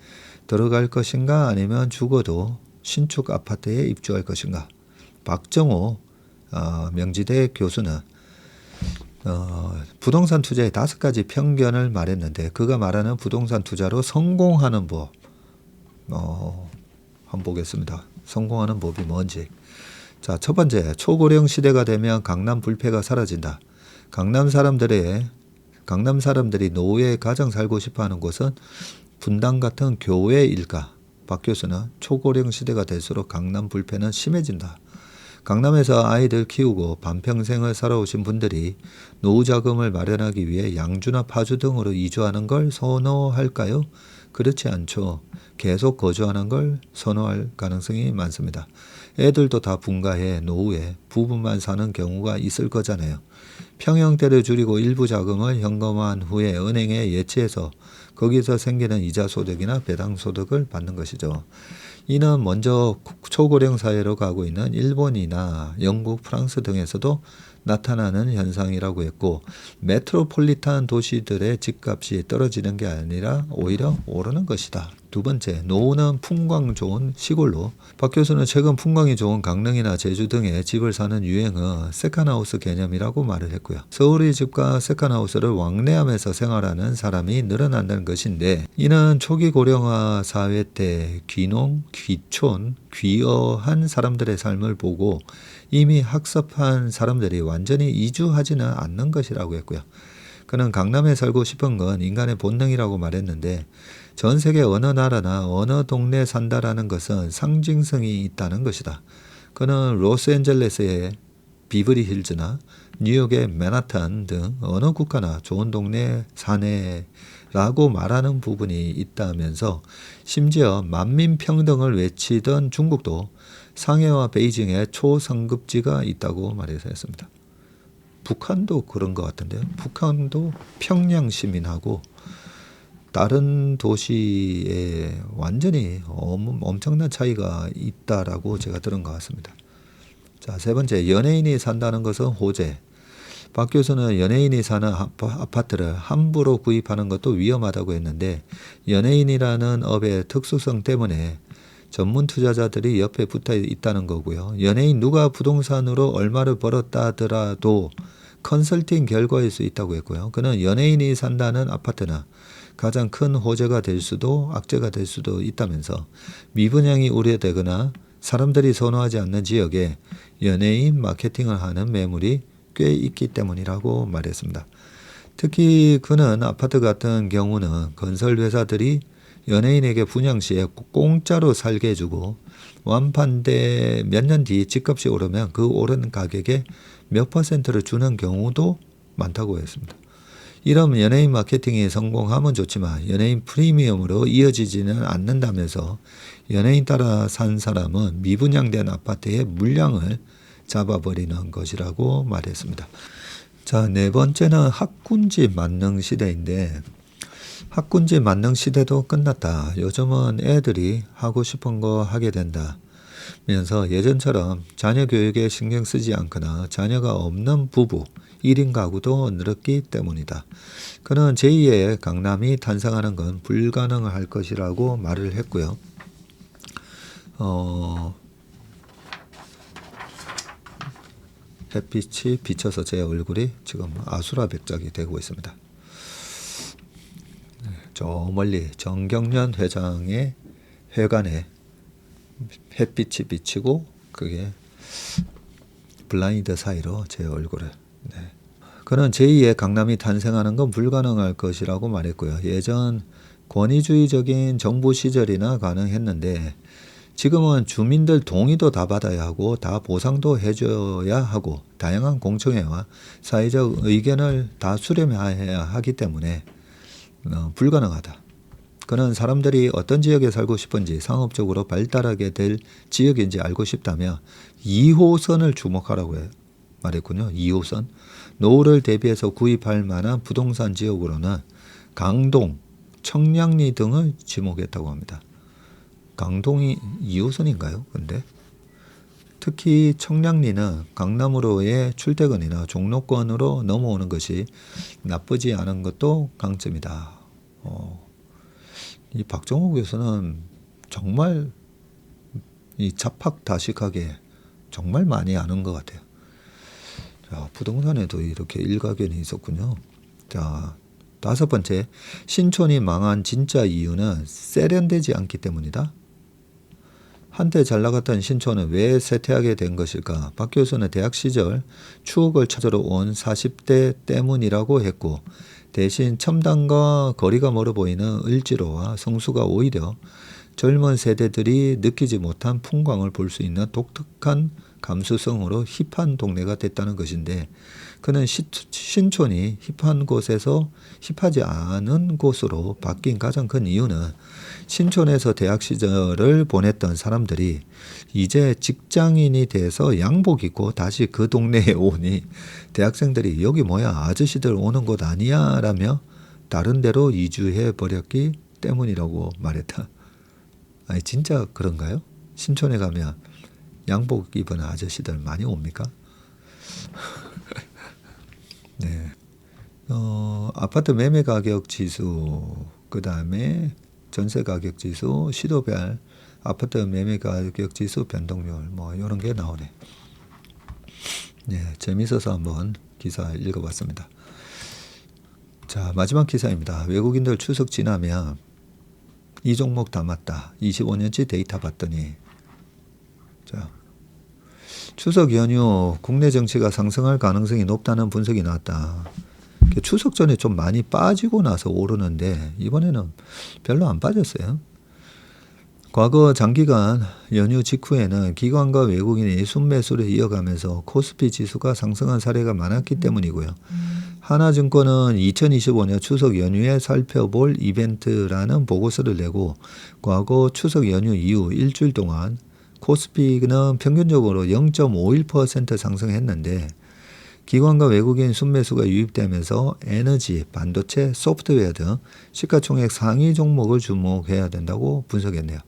들어갈 것인가, 아니면 죽어도 신축 아파트에 입주할 것인가. 박정호 명지대 교수는 부동산 투자의 5가지 편견을 말했는데, 그가 말하는 부동산 투자로 성공하는 법 한번 보겠습니다. 성공하는 법이 뭔지. 자, 첫 번째, 초고령 시대가 되면 강남 불패가 사라진다. 강남 사람들이 노후에 가장 살고 싶어하는 곳은 분당 같은 교외 일가. 박 교수는 초고령 시대가 될수록 강남 불패는 심해진다. 강남에서 아이들 키우고 반평생을 살아오신 분들이 노후 자금을 마련하기 위해 양주나 파주 등으로 이주하는 걸 선호할까요? 그렇지 않죠. 계속 거주하는 걸 선호할 가능성이 많습니다. 애들도 다 분가해 노후에 부부만 사는 경우가 있을 거잖아요. 평형대를 줄이고 일부 자금을 현금화한 후에 은행에 예치해서 거기서 생기는 이자 소득이나 배당 소득을 받는 것이죠. 이는 먼저 초고령 사회로 가고 있는 일본이나 영국, 프랑스 등에서도 나타나는 현상이라고 했고, 메트로폴리탄 도시들의 집값이 떨어지는 게 아니라 오히려 오르는 것이다. 두 번째, 노후는 풍광 좋은 시골로. 박 교수는 최근 풍광이 좋은 강릉이나 제주 등에 집을 사는 유행은 세컨하우스 개념이라고 말을 했고요. 서울의 집과 세컨하우스를 왕래하면서 생활하는 사람이 늘어난다는 것인데, 이는 초기 고령화 사회 때 귀농, 귀촌, 귀어한 사람들의 삶을 보고 이미 학습한 사람들이 완전히 이주하지는 않는 것이라고 했고요. 그는 강남에 살고 싶은 건 인간의 본능이라고 말했는데, 전 세계 어느 나라나 어느 동네에 산다라는 것은 상징성이 있다는 것이다. 그는 로스앤젤레스의 비버리 힐즈나 뉴욕의 맨하탄 등 어느 국가나 좋은 동네 사네라고 말하는 부분이 있다면서, 심지어 만민평등을 외치던 중국도 상해와 베이징에 초상급지가 있다고 말해서 했습니다. 북한도 그런 것 같은데요. 북한도 평양 시민하고 다른 도시에 완전히 엄청난 차이가 있다라고 제가 들은 것 같습니다. 자, 세 번째, 연예인이 산다는 것은 호재. 박 교수는 연예인이 사는 아파트를 함부로 구입하는 것도 위험하다고 했는데, 연예인이라는 업의 특수성 때문에 전문 투자자들이 옆에 붙어 있다는 거고요. 연예인 누가 부동산으로 얼마를 벌었다 하더라도 컨설팅 결과일 수 있다고 했고요. 그는 연예인이 산다는 아파트는 가장 큰 호재가 될 수도 악재가 될 수도 있다면서, 미분양이 우려되거나 사람들이 선호하지 않는 지역에 연예인 마케팅을 하는 매물이 꽤 있기 때문이라고 말했습니다. 특히 그는 아파트 같은 경우는 건설회사들이 연예인에게 분양 시에 공짜로 살게 해주고 완판돼 몇 년 뒤 집값이 오르면 그 오른 가격에 몇 %를 주는 경우도 많다고 했습니다. 이런 연예인 마케팅이 성공하면 좋지만 연예인 프리미엄으로 이어지지는 않는다면서, 연예인 따라 산 사람은 미분양된 아파트의 물량을 잡아버리는 것이라고 말했습니다. 자, 네 번째는 학군지 만능 시대인데, 학군지 만능 시대도 끝났다. 요즘은 애들이 하고 싶은 거 하게 된다. 면서 예전처럼 자녀 교육에 신경 쓰지 않거나 자녀가 없는 부부, 1인 가구도 늘었기 때문이다. 그는 제2의 강남이 탄생하는 건 불가능할 것이라고 말을 했고요. 햇빛이 비쳐서 제 얼굴이 지금 아수라백작이 되고 있습니다. 저 멀리 정경련 회장의 회관에 햇빛이 비치고 그게 블라인드 사이로 제 얼굴을. 그는 제2의 강남이 탄생하는 건 불가능할 것이라고 말했고요. 예전 권위주의적인 정부 시절이나 가능했는데 지금은 주민들 동의도 다 받아야 하고 다 보상도 해줘야 하고 다양한 공청회와 사회적 의견을 다 수렴해야 하기 때문에 불가능하다. 그는 사람들이 어떤 지역에 살고 싶은지 상업적으로 발달하게 될 지역인지 알고 싶다며 2호선을 주목하라고 말했군요. 2호선. 노후를 대비해서 구입할 만한 부동산 지역으로는 강동, 청량리 등을 지목했다고 합니다. 강동이 2호선인가요? 근데 특히 청량리는 강남으로의 출퇴근이나 종로권으로 넘어오는 것이 나쁘지 않은 것도 강점이다. 이 박정호 교수는 정말 이 자팍다식하게 정말 많이 아는 것 같아요. 자, 부동산에도 이렇게 일가견이 있었군요. 자, 5번째, 신촌이 망한 진짜 이유는 세련되지 않기 때문이다. 한때 잘 나갔던 신촌은 왜 쇠퇴하게 된 것일까? 박 교수는 대학 시절 추억을 찾으러 온 40대 때문이라고 했고 대신 첨단과 거리가 멀어 보이는 을지로와 성수가 오히려 젊은 세대들이 느끼지 못한 풍광을 볼 수 있는 독특한 감수성으로 힙한 동네가 됐다는 것인데 그는 신촌이 힙한 곳에서 힙하지 않은 곳으로 바뀐 가장 큰 이유는 신촌에서 대학 시절을 보냈던 사람들이 이제 직장인이 돼서 양복 입고 다시 그 동네에 오니 대학생들이 여기 뭐야 아저씨들 오는 곳 아니야 라며 다른 데로 이주해 버렸기 때문이라고 말했다. 아니 진짜 그런가요? 신촌에 가면 양복 입은 아저씨들 많이 옵니까? 네. 아파트 매매 가격 지수, 그 다음에 전세 가격 지수, 시도별 아파트 매매 가격 지수 변동률, 뭐 이런 게 나오네. 네, 재밌어서 한번 기사 읽어봤습니다. 자, 마지막 기사입니다. 외국인들 추석 지나면 이 종목 담았다. 25년치 데이터 봤더니 자. 추석 연휴 국내 정치가 상승할 가능성이 높다는 분석이 나왔다. 추석 전에 좀 많이 빠지고 나서 오르는데 이번에는 별로 안 빠졌어요. 과거 장기간 연휴 직후에는 기관과 외국인이 순매수를 이어가면서 코스피 지수가 상승한 사례가 많았기 때문이고요. 하나증권은 2025년 추석 연휴에 살펴볼 이벤트라는 보고서를 내고 과거 추석 연휴 이후 일주일 동안 코스피는 평균적으로 0.51% 상승했는데 기관과 외국인 순매수가 유입되면서 에너지, 반도체, 소프트웨어 등 시가총액 상위 종목을 주목해야 된다고 분석했네요.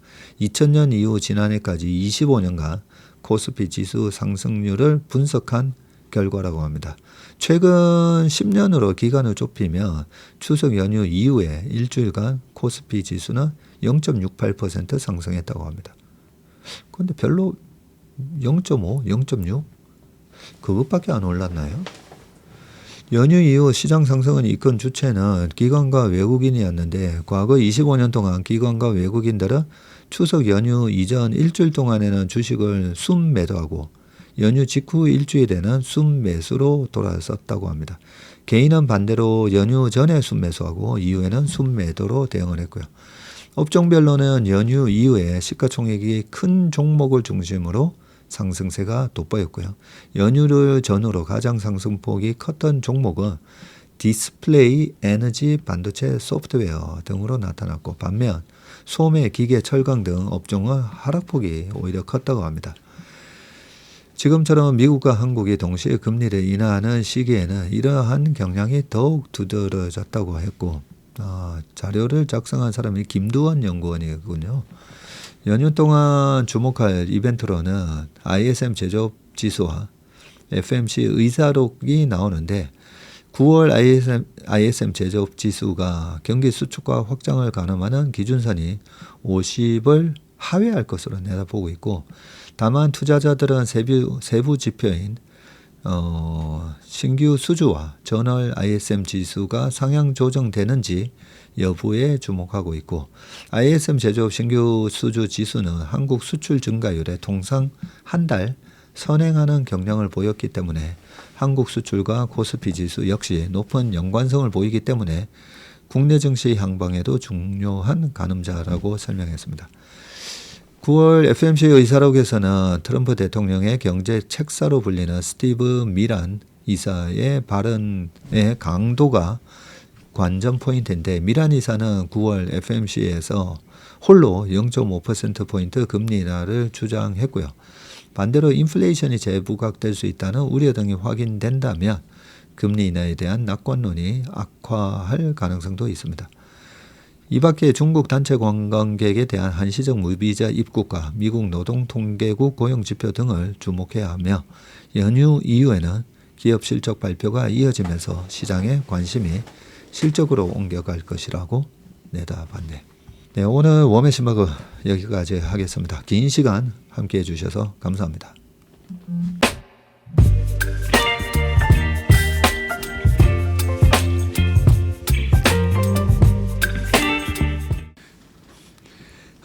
2000년 이후 지난해까지 25년간 코스피 지수 상승률을 분석한 결과라고 합니다. 최근 10년으로 기간을 좁히면 추석 연휴 이후에 일주일간 코스피 지수는 0.68% 상승했다고 합니다. 그런데 별로 0.5, 0.6 그것밖에 안 올랐나요? 연휴 이후 시장 상승을 이끈 주체는 기관과 외국인이었는데 과거 25년 동안 기관과 외국인들은 추석 연휴 이전 일주일 동안에는 주식을 순매도하고 연휴 직후 일주일에는 순매수로 돌아섰다고 합니다. 개인은 반대로 연휴 전에 순매수하고 이후에는 순매도로 대응을 했고요. 업종별로는 연휴 이후에 시가총액이 큰 종목을 중심으로 상승세가 돋보였고요. 연휴를 전후로 가장 상승폭이 컸던 종목은 디스플레이, 에너지, 반도체, 소프트웨어 등으로 나타났고 반면 소매, 기계, 철강 등 업종은 하락폭이 오히려 컸다고 합니다. 지금처럼 미국과 한국이 동시에 금리를 인하하는 시기에는 이러한 경향이 더욱 두드러졌다고 했고 자료를 작성한 사람이 김두원 연구원이군요. 연휴 동안 주목할 이벤트로는 ISM 제조업 지수와 FMC 의사록이 나오는데 9월 ISM 제조업 지수가 경기 수축과 확장을 가늠하는 기준선이 50을 하회할 것으로 내다보고 있고, 다만 투자자들은 세부 지표인 신규 수주와 전월 ISM 지수가 상향 조정되는지 여부에 주목하고 있고, ISM 제조업 신규 수주 지수는 한국 수출 증가율에 통상 한 달 선행하는 경향을 보였기 때문에 한국 수출과 코스피 지수 역시 높은 연관성을 보이기 때문에 국내 증시 향방에도 중요한 가늠자라고 설명했습니다. 9월 FMC 의사록에서는 트럼프 대통령의 경제 책사로 불리는 스티브 미란 이사의 발언의 강도가 관전 포인트인데, 미란 이사는 9월 FMC에서 홀로 0.5%포인트 금리 인하를 주장했고요. 반대로 인플레이션이 재부각될 수 있다는 우려 등이 확인된다면 금리 인하에 대한 낙관론이 악화할 가능성도 있습니다. 이 밖에 중국 단체 관광객에 대한 한시적 무비자 입국과 미국 노동통계국 고용지표 등을 주목해야 하며, 연휴 이후에는 기업 실적 발표가 이어지면서 시장의 관심이 실적으로 옮겨갈 것이라고 내다봤네요. 네, 오늘 웜의 신바그 여기까지 하겠습니다. 긴 시간 함께해 주셔서 감사합니다.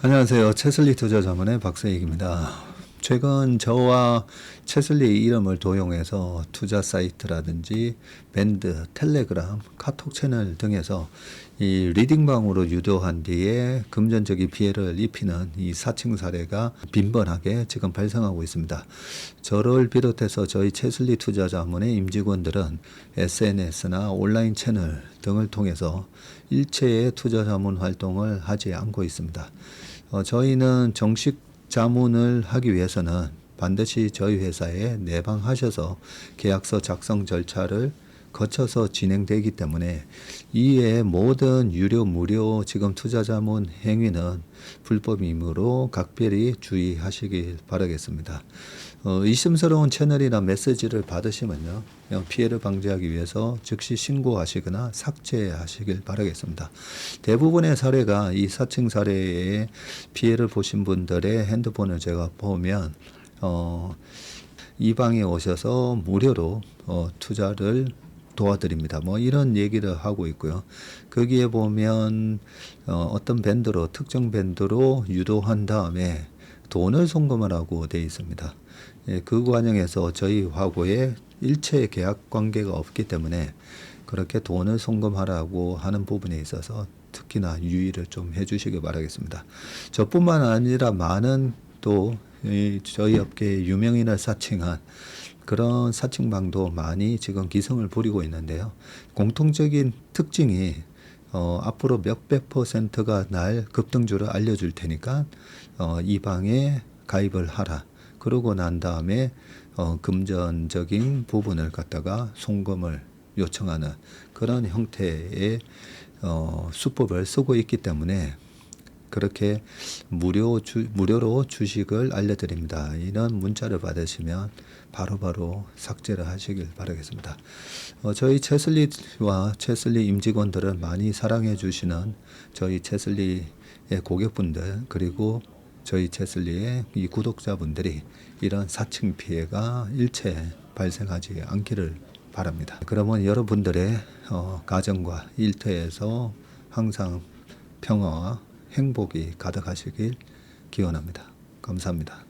안녕하세요. 채슬리 투자자문의 박세익입니다. 최근 저와 채슬리 이름을 도용해서 투자 사이트라든지 밴드, 텔레그램, 카톡 채널 등에서 이 리딩방으로 유도한 뒤에 금전적인 피해를 입히는 이 사칭 사례가 빈번하게 지금 발생하고 있습니다. 저를 비롯해서 저희 채슬리 투자자문의 임직원들은 SNS나 온라인 채널 등을 통해서 일체의 투자자문 활동을 하지 않고 있습니다. 저희는 정식 자문을 하기 위해서는 반드시 저희 회사에 내방하셔서 계약서 작성 절차를 거쳐서 진행되기 때문에 이외의 모든 유료, 무료 지금 투자자문 행위는 불법이므로 각별히 주의하시길 바라겠습니다. 의심스러운 채널이나 메시지를 받으시면요, 피해를 방지하기 위해서 즉시 신고하시거나 삭제하시길 바라겠습니다. 대부분의 사례가 이 사칭 사례에 피해를 보신 분들의 핸드폰을 제가 보면 이 방에 오셔서 무료로 투자를 도와드립니다. 뭐 이런 얘기를 하고 있고요. 거기에 보면 어떤 밴드로, 특정 밴드로 유도한 다음에 돈을 송금하라고 되어 있습니다. 그 과정에서 저희하고의 일체 계약 관계가 없기 때문에 그렇게 돈을 송금하라고 하는 부분에 있어서 특히나 유의를 좀 해주시기 바라겠습니다. 저뿐만 아니라 많은 또 저희 업계의 유명인을 사칭한 그런 사칭방도 많이 지금 기승을 부리고 있는데요. 공통적인 특징이 앞으로 몇백 %가 날 급등주를 알려줄 테니까 이 방에 가입을 하라. 그러고 난 다음에 금전적인 부분을 갖다가 송금을 요청하는 그런 형태의 수법을 쓰고 있기 때문에 그렇게 무료로 주식을 알려드립니다. 이런 문자를 받으시면 바로바로 삭제를 하시길 바라겠습니다. 저희 채슬리와 채슬리 임직원들을 많이 사랑해 주시는 저희 채슬리의 고객분들, 그리고 저희 채슬리의 이 구독자분들이 이런 사칭 피해가 일체 발생하지 않기를 바랍니다. 그러면 여러분들의 가정과 일터에서 항상 평화와 행복이 가득하시길 기원합니다. 감사합니다.